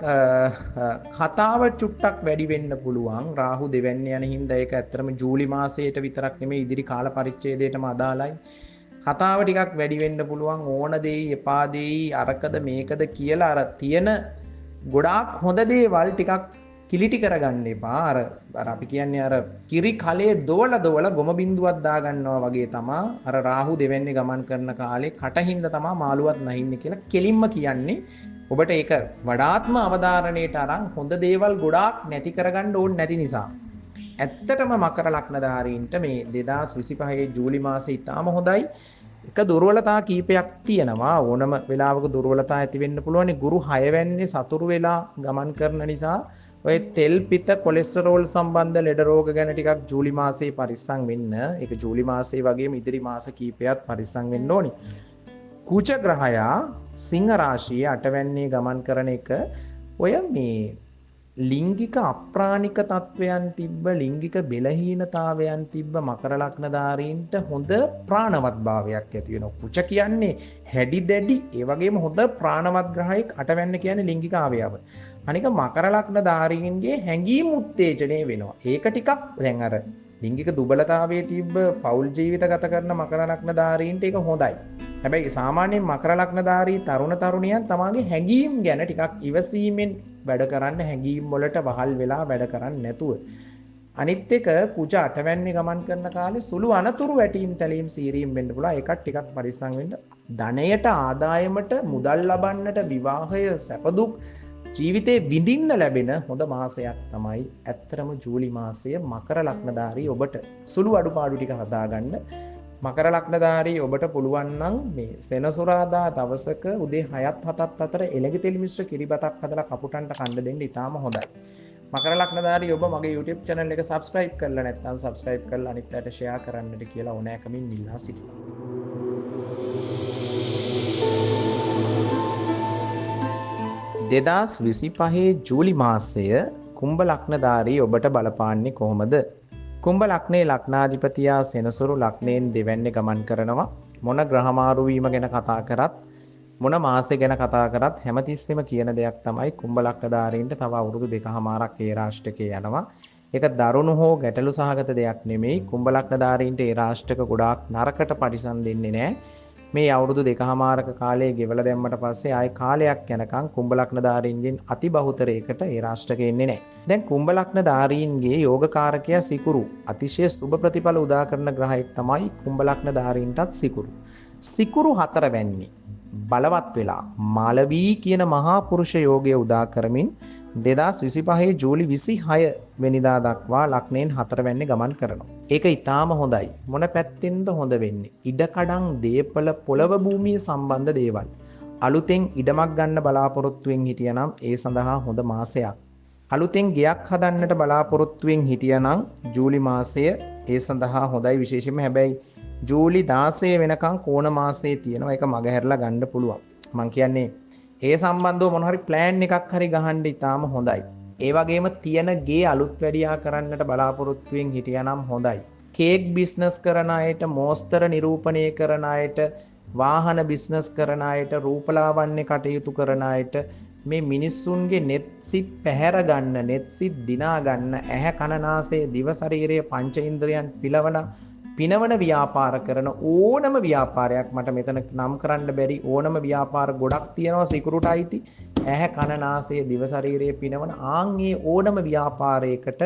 කතාව චුට්ටක් වැඩි වෙන්න පුළුවන්. රාහු දෙවැන්නේ යන හින්දා ඒක ඇත්තටම ජූලි මාසයට විතරක් නෙමෙයි ඉදිරි කාල පරිච්ඡේදයටම අදාළයි. කතාව ටිකක් වැඩි වෙන්න පුළුවන්. ඕන දෙයි එපා දෙයි අරකද මේකද කියලා අර තියෙන ගොඩාක් හොඳ දේවල් ටිකක් කිලිටි කරගන්න එපා. අර අපි කියන්නේ අර කිරි කලයේ දෝල ගොම බින්දුවක් දාගන්නවා වගේ තමා අර රාහු දෙවැන්නේ ගමන් කරන කාලේ කටින්ද තමා මාළුවත් නැහින්නේ කියලා කෙලින්ම කියන්නේ. ඔබට ඒක වඩාත්ම අවධාරණයට අරන් හොඳ දේවල් ගොඩාක් නැති කරගන්න ඕනේ නැති නිසා. ඇත්තටම මකර ලග්නධාරීන්ට මේ 2025 ජූලි මාසෙ ඉතාම හොඳයි. එක දුර්වලතා කීපයක් තියෙනවා. ඕනම වෙලාවක දුර්වලතා ඇති වෙන්න පුළුවන්. ගුරු 6 වෙන්නේ සතුරු වෙලා ගමන් කරන නිසා ඔය තෙල් පිත කොලෙස්ටරෝල් සම්බන්ධ ලෙඩ රෝග ගැන ටිකක් ජූලි මාසයේ පරිස්සම් වෙන්න. ඒක ජූලි මාසයේ වගේම ඉදිරි මාස කීපයක් පරිස්සම් වෙන්න ඕනි. කුච ග්‍රහයා සිංහ රාශියේ 8 වෙන්නේ ගමන් කරන එක ඔය මේ ලිංගික අප්‍රාණික තත්වයන් තිබ්බ ලිංගික බෙලහීනතාවයන් තිබ්බ මකර ලග්නධාරීන්ට හොඳ ප්‍රාණවත් භාවයක් ඇති වෙනවා. කුච කියන්නේ හැඩි දැඩි ඒ වගේම හොඳ ප්‍රාණවත් ග්‍රහයෙක්. 8 වෙන්න කියන්නේ ලිංගික අවයව. අනික මකර ලග්නධාරීන්ගේ හැඟීම් උත්තේජනය වෙනවා. ඒක ටිකක් දැන් අර ලිංගික දුබලතාවයේ තිබ්බ පෞල් ජීවිත ගත කරන මකර ලග්නධාරීන්ට ඒක හොඳයි. හැබැයි සාමාන්‍යයෙන් මකර ලග්නධාරී තරුණ තරුණියන් තමාගේ හැඟීම් ගැන ටිකක් ඉවසීමෙන් වැඩ කරන්න, හැඟීම් වලට වහල් වෙලා වැඩ කරන්නේ නැතුව. අනිත් එක කුජ අටවැන්නේ ගමන් කරන කාලේ සුළු අනතුරු වැටීම් තැලීම් සීරීම් වෙන්න පුළුවන්. ඒකත් ටිකක් පරිස්සම් වෙන්න. ධනයට, ආදායමට, මුදල් ලබන්නට, විවාහය, සැප දුක් ජීවිතේ විඳින්න ලැබෙන හොඳ මාසයක් තමයි ඇත්තටම ජූලි මාසය මකර ලග්නධාරී ඔබට. සුළු අඩුපාඩු ටික හදාගන්න. මකර ලග්නධාරී ඔබට පුළුවන් නම් මේ සෙනසුරාදා දවසක උදේ 6ත් 7ත් අතර එළඟ තෙල් මිශ්‍ර කිරිබතක් හදලා කපුටන්ට කන්න දෙන්න ඉතාම හොඳයි. මකර ලග්නධාරී ඔබ මගේ YouTube channel එක subscribe කරලා නැත්නම් subscribe කරලා අනිත් අයට share කරන්නට කියලා ඕනෑකමින් ඉල්ලා සිටිනවා. 2025 ජූලි මාසය කුම්භ ලග්නධාරී ඔබට බලපාන්නේ කොහොමද? කුම්භ ලග්නයේ ලග්නාධිපතියා සෙනසුරු ලග්නයෙන් දෙවැන්නේ ගමන් කරනවා. මොන ග්‍රහමාරු වීම ගැන කතා කරත්, මොන මාසෙ ගැන කතා කරත් හැමතිස්සෙම කියන දෙයක් තමයි කුම්භ ලග්නධාරීන්ට තව අවුරුදු 2කමාරක් ඒ රාශියකේ යනවා. ඒක දරුණු හෝ ගැටලු සහගත දෙයක් නෙමෙයි. කුම්භ ලග්නධාරීන්ට ඒ රාශියක ගොඩාක් නරකට පරිසම් දෙන්නේ නැහැ. මේ අවුරුදු 2කමාරක කාලයේ ගෙවලා දැම්මට පස්සේ ආයේ කාලයක් යනකම් කුම්භ ලග්නධාරීන්ගෙන් අති බහුතරයකට ඒ රාශියක එන්නේ නැහැ. දැන් කුම්භ ලග්නධාරීන්ගේ යෝගකාරකයා සිකුරු. අතිශය සුබ ප්‍රතිඵල උදා කරන ග්‍රහයෙක් තමයි කුම්භ ලග්නධාරීන්ටත් සිකුරු. සිකුරු 4 වැන්නේ බලවත් වෙලා මාලවී කියන මහා පුරුෂ යෝගය උදා කරමින් 2025 ජූලි 26 වෙනිදා දක්වා ලග්නයෙන් 4 වැන්නේ ගමන් කරනවා. ඒක ඊටාම හොඳයි. මොන පැත්තෙන්ද හොඳ වෙන්නේ? ඉඩකඩම්, දීපල, පොළව භූමිය සම්බන්ධ දේවල්. අලුතෙන් ඉඩමක් ගන්න බලාපොරොත්තුෙන් හිටියනම් ඒ සඳහා හොඳ මාසයක්. අලුතෙන් ගෙයක් හදන්නට බලාපොරොත්තුෙන් හිටියනම් ජූලි මාසය ඒ සඳහා හොඳයි. විශේෂයෙන්ම හැබැයි ජූලි 16 වෙනකන් කෝණ මාසයේ තියෙනවා. ඒක මගහැරලා ගන්න පුළුවන්. මං කියන්නේ ඒ සම්බන්ධව මොන හරි ප්ලෑන් එකක් හරි ගහන්න ඉතාම හොඳයි. ඒ වගේම තියෙන ගේ අලුත් වැඩියා කරන්නට බලාපොරොත්තුෙන් හිටියනම් හොඳයි. කේක් බිස්නස් කරන අයට, මෝස්තර නිරූපණය කරන අයට, වාහන බිස්නස් කරන අයට, රූපලාවන්‍ය කටයුතු කරන අයට මේ මිනිස්සුන්ගේ net සිත් පැහැර ගන්න, net සිත් දිනා ගන්න, ඇහැ කන නාසය දිව ශරීරය පංච ඉන්ද්‍රයන් පිනවන ව්‍යාපාර කරන ඕනම ව්‍යාපාරයක් මට මෙතන නම් කරන්න බැරි ඕනම ව්‍යාපාර ගොඩක් තියෙනවා සිකුරුට අයිති. ඇහැ කන නාසය දිව ශරීරය පිනවන ආන්ගේ ඕනම ව්‍යාපාරයකට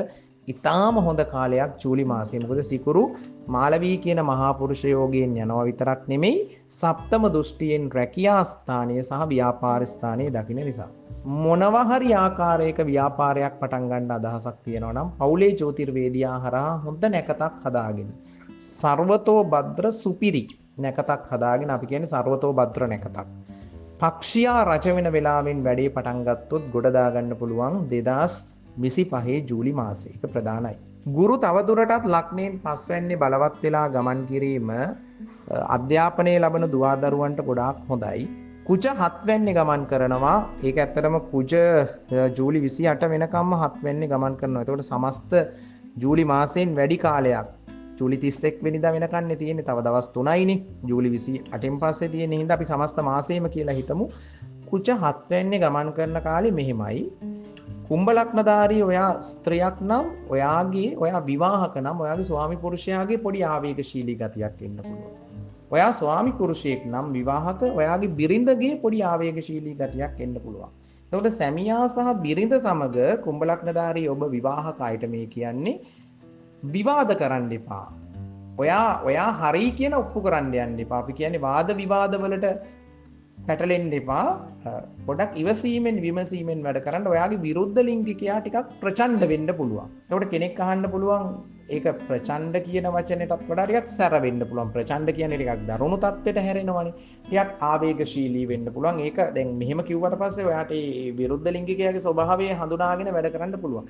ඉතාම හොඳ කාලයක් ජූලි මාසය. මොකද සිකුරු මාලවී කියන මහා පුරුෂ යෝගයෙන් යනවා විතරක් නෙමෙයි, සප්තම දෘෂ්ටියෙන් රැකියා ස්ථානයේ සහ ව්‍යාපාර ස්ථානයේ දකින්න නිසා. මොනවා හරි ආකාරයක ව්‍යාපාරයක් පටන් ගන්න අදහසක් තියෙනවා නම් පවුලේ ජ්‍යොතිර්වේදියා හරහා හොඳ නැකතක් හදාගෙන සර්වතෝ භද්‍ර සුපිරි නැකතක් හදාගෙන, අපි කියන්නේ සර්වතෝ භද්‍ර නැකතක්, පක්ෂියා රජ වෙන වෙලාවෙන් වැඩේ පටන් ගත්තොත් ගොඩ දාගන්න පුළුවන් 2025 ජූලි මාසයේ. ඒක ප්‍රධානයි. ගුරු තවදුරටත් ලග්නයෙන් පස්වැන්නේ බලවත් වෙලා ගමන් කිරීම අධ්‍යාපනයේ ලබන දුවදරුවන්ට ගොඩාක් හොඳයි. කුජ 7 වැන්නේ ගමන් කරනවා. ඒක ඇත්තටම කුජ ජූලි 28 වෙනකම්ම 7 වැන්නේ ගමන් කරනවා. එතකොට සමස්ත ජූලි මාසයෙන් වැඩි කාලයක් ජූලි 31 වෙනිදා වෙනකන් තියෙන්නේ. තව දවස් 3යිනේ. ජූලි 28න් පස්සේ තියෙන හින්දා අපි සමස්ත මාසෙම කියලා හිතමු. කුජ 7 වැන්නේ ගමන් කරන කාලේ මෙහෙමයි. කුම්භ ලග්නධාරී ඔයා ස්ත්‍රියක් නම් ඔයා විවාහක නම් ඔයාගේ ස්වාමි පුරුෂයාගේ පොඩි ආවේගශීලී ගතියක් එන්න පුළුවන්. ඔයා ස්වාමි පුරුෂයෙක් නම් විවාහක ඔයාගේ බිරිඳගේ පොඩි ආවේගශීලී ගතියක් එන්න පුළුවන්. එතකොට සැමියා සහ බිරිඳ සමග කුම්භ ලග්නධාරී ඔබ විවාහක අයට මේ කියන්නේ විවාද කරන්න එපා. ඔයා හරි කියන ඔප්පු කරන්න යන්න එපා. අපි කියන්නේ වාද විවාද වලට පැටලෙන්න එපා. පොඩක් ඉවසීමෙන් විමසීමෙන් වැඩ කරන්න. ඔයාගේ විරුද්ධ ලිංගිකයා ටිකක් ප්‍රචණ්ඩ වෙන්න පුළුවන්. එතකොට කෙනෙක් අහන්න පුළුවන් ඒක ප්‍රචණ්ඩ කියන වචනයටත් වඩා ටිකක් සැර වෙන්න පුළුවන්. ප්‍රචණ්ඩ කියන්නේ ටිකක් දරුණු තත්ත්වයට හැරෙනවනේ. ටිකක් ආවේගශීලී වෙන්න පුළුවන්. ඒක දැන් මෙහෙම කිව්වට පස්සේ ඔයාට මේ විරුද්ධ ලිංගිකයාගේ ස්වභාවය හඳුනාගෙන වැඩ කරන්න පුළුවන්.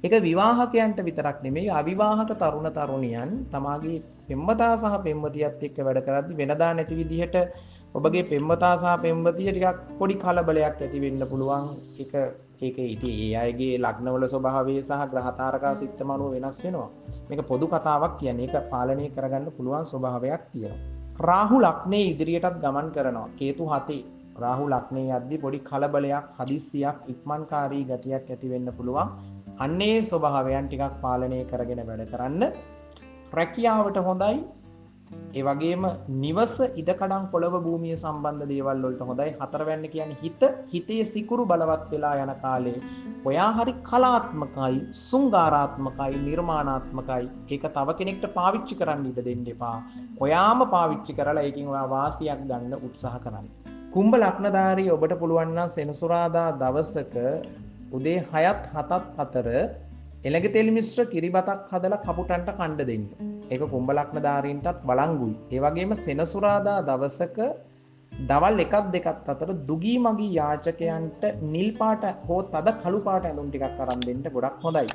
ඒක විවාහකයන්ට විතරක් නෙමෙයි, අවිවාහක තරුණ තරුණියන් තමාගේ පෙම්වතා සහ පෙම්වතියත් එක්ක වැඩ කරද්දි වෙනදා නැති විදිහට ඔබගේ පෙම්වතා සහ පෙම්වතිය ටිකක් පොඩි කලබලයක් ඇති වෙන්න පුළුවන්. ඒක ඉතින් ඒ අයගේ ලග්නවල ස්වභාවය සහ ග්‍රහතාරකා සිත්තම අනුව වෙනස් වෙනවා. මේක පොදු කතාවක් කියන්නේ. ඒක පාලනය කරගන්න පුළුවන් ස්වභාවයක් තියෙනවා. රාහු ලග්නේ ඉදිරියටත් ගමන් කරනවා. කේතු 7 රාහු ලග්නේ යද්දි පොඩි කලබලයක්, හදිස්සියක්, ඉක්මන්කාරී ගතියක් ඇති වෙන්න පුළුවන්. අන්නේ ස්වභාවයන් ටිකක් පාලනය කරගෙන වැඩ කරන්න. රැකියාවට හොඳයි. ඒ වගේම නිවස ඉඩකඩම් පොළව භූමිය සම්බන්ධ දේවල් වලට හොඳයි. හතරවැන්න කියන්නේ හිතේ සිකුරු බලවත් වෙලා යන කාලේ ඔයා හරි කලාත්මකයි, සුංගාරාත්මකයි, නිර්මාණාත්මකයි. ඒක තව කෙනෙක්ට පාවිච්චි කරන්න ඉඩ දෙන්න එපා. ඔයාම පාවිච්චි කරලා ඒකෙන් ඔයා වාසියක් ගන්න උත්සාහ කරන්න. කුම්භ ලග්නධාරී ඔබට පුළුවන් නම් සෙනසුරාදා දවසක උදේ 6ත් 7ත් අතර එළඟ තෙල් මිශ්‍ර කිරිබතක් හදලා කපුටන්ට කන්න දෙන්න. ඒක කුම්භ ලග්නධාරීන්ටත් වළංගුයි. ඒ වගේම සෙනසුරාදා දවසක දවල් 1ත් 2ත් අතර දුගී මගී යාචකයන්ට නිල් පාට හෝ තද කළු පාට ඇඳුම් ටිකක් අරන් දෙන්න ගොඩක් හොඳයි.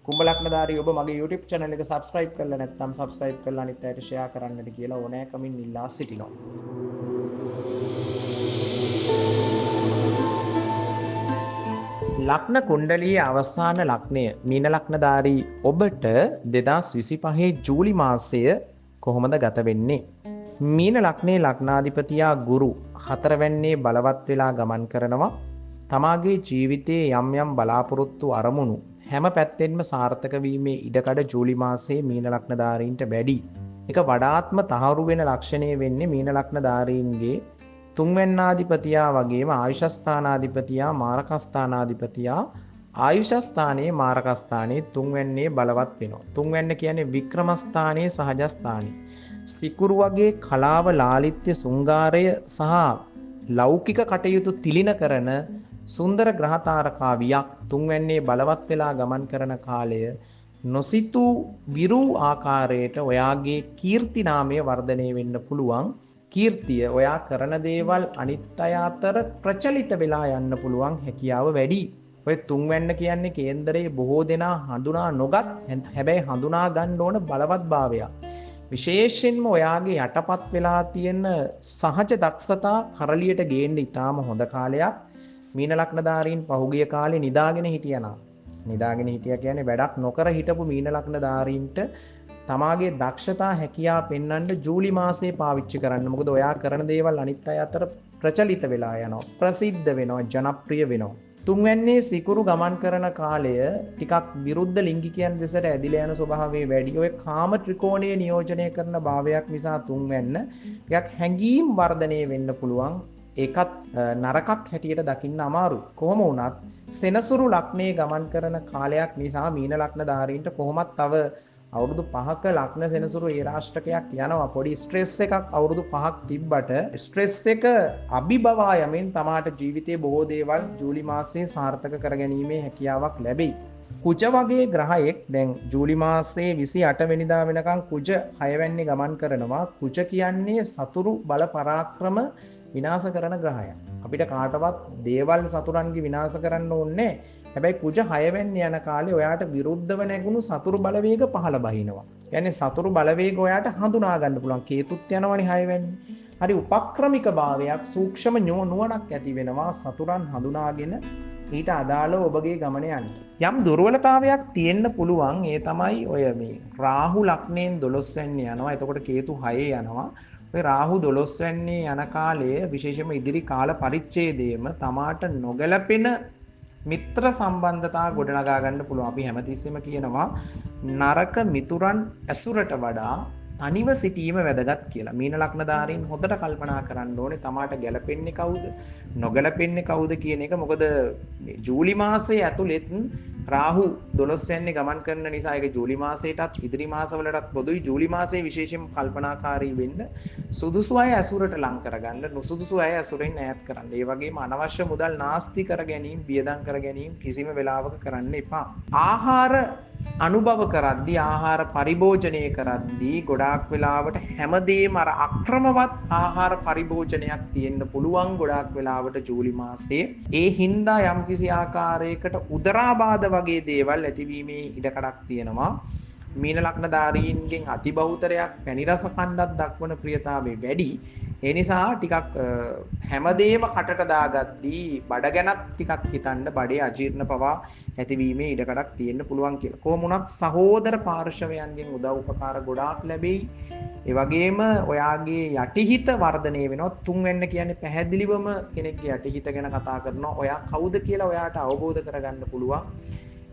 කුම්භ ලග්නධාරී ඔබ මගේ YouTube channel එක subscribe කරලා නැත්නම් subscribe කරලා අනිත් අයට share කරන්නට කියලා ඕනෑකමින් ඉල්ලා සිටිනවා. ලග්න කුණ්ඩලියේ අවසාන ලග්නය මීන ලග්නධාරී ඔබට 2025 ජූලි මාසය කොහොමද ගත වෙන්නේ? මීන ලග්නයේ ලග්නාධිපතියා ගුරු 4 වැන්නේ බලවත් වෙලා ගමන් කරනවා. තමාගේ ජීවිතයේ යම් යම් බලාපොරොත්තු අරමුණු හැම පැත්තෙන්ම සාර්ථක වීමේ ඉඩකඩ ජූලි මාසයේ මීන ලග්නධාරීන්ට වැඩි. එක වඩාත්ම තහවුරු වෙන ලක්ෂණය වෙන්නේ මීන ලග්නධාරීන්ගේ තුන්වැන්නාධිපතියා වගේම ආයුෂස්ථානාධිපතියා මාරකස්ථානාධිපතියා ආයුෂස්ථානයේ මාරකස්ථානයේ තුන්වැන්නේ බලවත් වෙනවා. තුන්වැන්න කියන්නේ වික්‍රමස්ථානයේ සහජස්ථානයේ. සිකුරු වගේ කලාව ලාලිත්‍ය සුංගාරය සහ ලෞකික කටයුතු තිලින කරන සුන්දර ග්‍රහතාරකාවියක් තුන්වැන්නේ බලවත් වෙලා ගමන් කරන කාලය නොසිතූ විරූ ආකාරයට ඔයාගේ කීර්ති නාමය වර්ධනය වෙන්න පුළුවන්. කීර්තිය ඔයා කරන දේවල් අනිත් අය අතර ප්‍රචලිත වෙලා යන්න පුළුවන් හැකියාව වැඩි. ඔය තුන්වැන්න කියන්නේ කේන්දරයේ බොහෝ දෙනා හඳුනා නොගත් හැබැයි හඳුනා ගන්න ඕන බලවත් භාවයක්. විශේෂයෙන්ම ඔයාගේ යටපත් වෙලා තියෙන සහජ දක්ෂතා කරලියට ගේන්න ඉතාම හොඳ කාලයක්. මීන ලග්නධාරීන් පහුගිය කාලේ නිදාගෙන හිටියනම් නිදාගෙන හිටියා කියන්නේ වැඩක් නොකර හිටපු මීන ලග්නධාරීන්ට තමාගේ දක්ෂතා හැකියා පෙන්වන්න ජූලි මාසයේ පාවිච්චි කරන්න. මොකද ඔයා කරන දේවල් අනිත් අය අතර ප්‍රචලිත වෙලා යනවා, ප්‍රසිද්ධ වෙනවා, ජනප්‍රිය වෙනවා. තුන්වැන්නේ සිකුරු ගමන් කරන කාලය ටිකක් විරුද්ධ ලිංගිකයන් දෙසට ඇදිලා යන ස්වභාවයේ වැඩි. ඔය කාම ත්‍රිකෝණයේ නියෝජනය කරන භාවයක් නිසා තුන්වැන්න ටිකක් හැඟීම් වර්ධනය වෙන්න පුළුවන්. ඒකත් නරකක් හැටියට දකින්න අමාරුයි. කොහොම වුණත් සෙනසුරු ලග්නයේ ගමන් කරන කාලයක් නිසා මීන ලග්නධාරීන්ට කොහොමත් තව අවුරුදු 5ක ලග්න සෙනසුරු ඒ රාෂ්ටකයක් යනවා. පොඩි ස්ට්‍රෙස් එකක් අවුරුදු 5ක් තිබ්බට ස්ට්‍රෙස් එක අභිබවා යමින් තමාට ජීවිතයේ බොහෝ දේවල් ජූලි මාසයේ සාර්ථක කරගැනීමේ හැකියාවක් ලැබෙයි. කුජ වගේ ග්‍රහයෙක් දැන් ජූලි මාසයේ 28 වෙනිදා වෙනකන් කුජ 6 වැන්නේ ගමන් කරනවා. කුජ කියන්නේ සතුරු බල පරාක්‍රම විනාශ කරන ග්‍රහයක්. අපිට කාටවත් දේවල් සතුරන්ගේ විනාශ කරන්න ඕනේ. හැබැයි කුජ 6 වෙන්නේ යන කාලේ ඔයාට විරුද්ධව නැගුණු සතුරු බලවේග පහළ බහිනවා. කියන්නේ සතුරු බලවේග ඔයාට හඳුනා ගන්න පුළුවන්. කේතුත් යනවනේ 6 වෙන්නේ. හරි උපක්‍රමික භාවයක් සූක්ෂම නුවණක් ඇති වෙනවා සතුරන් හඳුනාගෙන ඊට අදාළව ඔබගේ ගමන යන්න. යම් දුර්වලතාවයක් තියෙන්න පුළුවන්. ඒ තමයි ඔය මේ රාහු ලග්නයෙන් 12 වෙන්නේ යනවා. එතකොට කේතු 6 යනවා. ඔය රාහු 12 වෙන්නේ යන කාලයේ විශේෂයෙන්ම ඉදිරි කාල පරිච්ඡේදයේම තමාට නොගැලපෙන මිත්‍ර සම්බන්ධතා ගොඩනගා ගන්න පුළුවන්. අපි හැමතිස්සෙම කියනවා නරක මිතුරන් ඇසුරට වඩා තනිව සිටීම වැදගත් කියලා. මීන ලග්නධාරීන් හොඳට කල්පනා කරන්න ඕනේ තමාට ගැලපෙන්නේ කවුද නොගැලපෙන්නේ කවුද කියන එක. මොකද ජූලි මාසයේ ඇතුළෙත් රාහු 12 වෙන්නේ ගමන් කරන නිසා ඒක ජූලි මාසයටත් ඉදිරි මාසවලටත් පොදුයි. ජූලි මාසයේ විශේෂයෙන් කල්පනාකාරී වෙන්න, සුදුසු අය ඇසුරට ලං කරගන්න, නුසුදුසු අය ඇසුරෙන් ඈත් කරන්න. ඒ වගේම අනවශ්‍ය මුදල් නාස්ති කර ගැනීම, වියදම් කර ගැනීම කිසිම වෙලාවක කරන්න එපා. ආහාර අනුභව කරද්දී, ආහාර පරිභෝජනය කරද්දී ගොඩාක් වෙලාවට හැමදේම අර අක්‍රමවත් ආහාර පරිභෝජනයක් තියෙන්න පුළුවන් ගොඩාක් වෙලාවට ජූලි මාසයේ. ඒ හින්දා යම්කිසි ආකාරයකට උදරාබාධ වගේ දේවල් ඇතිවීමේ ඉඩකඩක් තියෙනවා. මීන ලග්නධාරීන්ගෙන් අතිබහුතරයක් පැණි රස කණ්ඩක් දක්වන ප්‍රියතාවය වැඩි. ඒ නිසා ටිකක් හැමදේම කටට දාගද්දී බඩ ගැනත් ටිකක් හිතන්න, බඩේ අජීර්ණ පවා ඇතිවීමේ ඉඩකඩක් තියෙන්න පුළුවන් කියලා. කොහොම වුණත් සහෝදර පාර්ශවයන්ගෙන් උදව් උපකාර ගොඩාක් ලැබෙයි. ඒ වගේම ඔයාගේ යටිහිත වර්ධනය වෙනවා. තුන්වෙන්න කියන්නේ පැහැදිලිවම කෙනෙක්ගේ යටිහිත ගැන කතා කරනවා. ඔයා කවුද කියලා ඔයාට අවබෝධ කරගන්න පුළුවන්.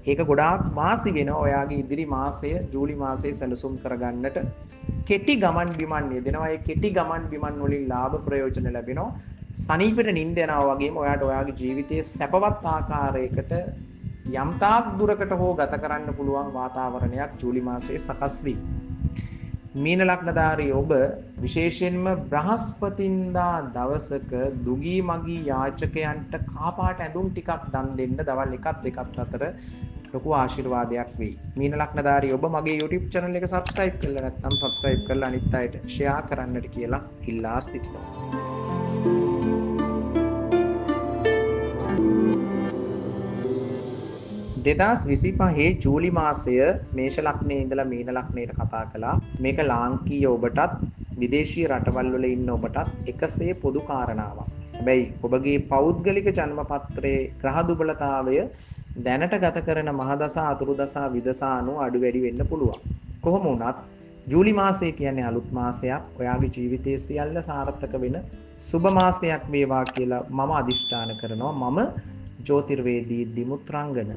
ඒක ගොඩාක් වාසි වෙනවා ඔයාගේ ඉදිරි මාසය ජූලි මාසයේ සැලසුම් කරගන්නට. කෙටි ගමන් බිමන් යෙදෙනවා. ඒ කෙටි ගමන් බිමන් වලින් ලාභ ප්‍රයෝජන ලැබෙනවා. සනීපෙට නිින්ද යනවා වගේම ඔයාට ඔයාගේ ජීවිතයේ සැපවත් ආකාරයකට යම්තාක් දුරකට හෝ ගත කරන්න පුළුවන් වාතාවරණයක් ජූලි මාසයේ සකස් වී. මීන ලග්නධාරී ඔබ විශේෂයෙන්ම බ්‍රහස්පතින්දා දවසක දුගී මගී යාචකයන්ට කාපාට ඇඳුම් ටිකක් දන් දෙන්න දවල් 1 2 අතර ලොකු ආශිර්වාදයක් වෙයි. මීන ලග්නධාරී ඔබ මගේ YouTube channel එක subscribe කරලා නැත්නම් subscribe කරලා අනිත් අයට share කරන්නට කියලා ඉල්ලා සිටිනවා. දෙදස් 25 ජූලි මාසය මේෂ ලග්නයේ ඉඳලා මීන ලග්නයට කතා කළා. මේක ලාංකීය ඔබටත් විදේශීය රටවල් වල ඉන්න ඔබටත් එකසේ පොදු කාරණාවක්. හැබැයි ඔබගේ පෞද්ගලික ජන්මපත්‍රයේ ග්‍රහ දුබලතාවය දැනට ගත කරන මහදසා අතුරුදසා විදසා අනුව අඩු වැඩි වෙන්න පුළුවන්. කොහොම වුණත් ජූලි මාසය කියන්නේ අලුත් මාසයක්. ඔයාගේ ජීවිතයේ සියල්ල සාර්ථක වෙන සුබ මාසයක් වේවා කියලා මම අදිෂ්ඨාන කරනවා. මම ජ්‍යොතිර්වේදී දිමුත් රංගන.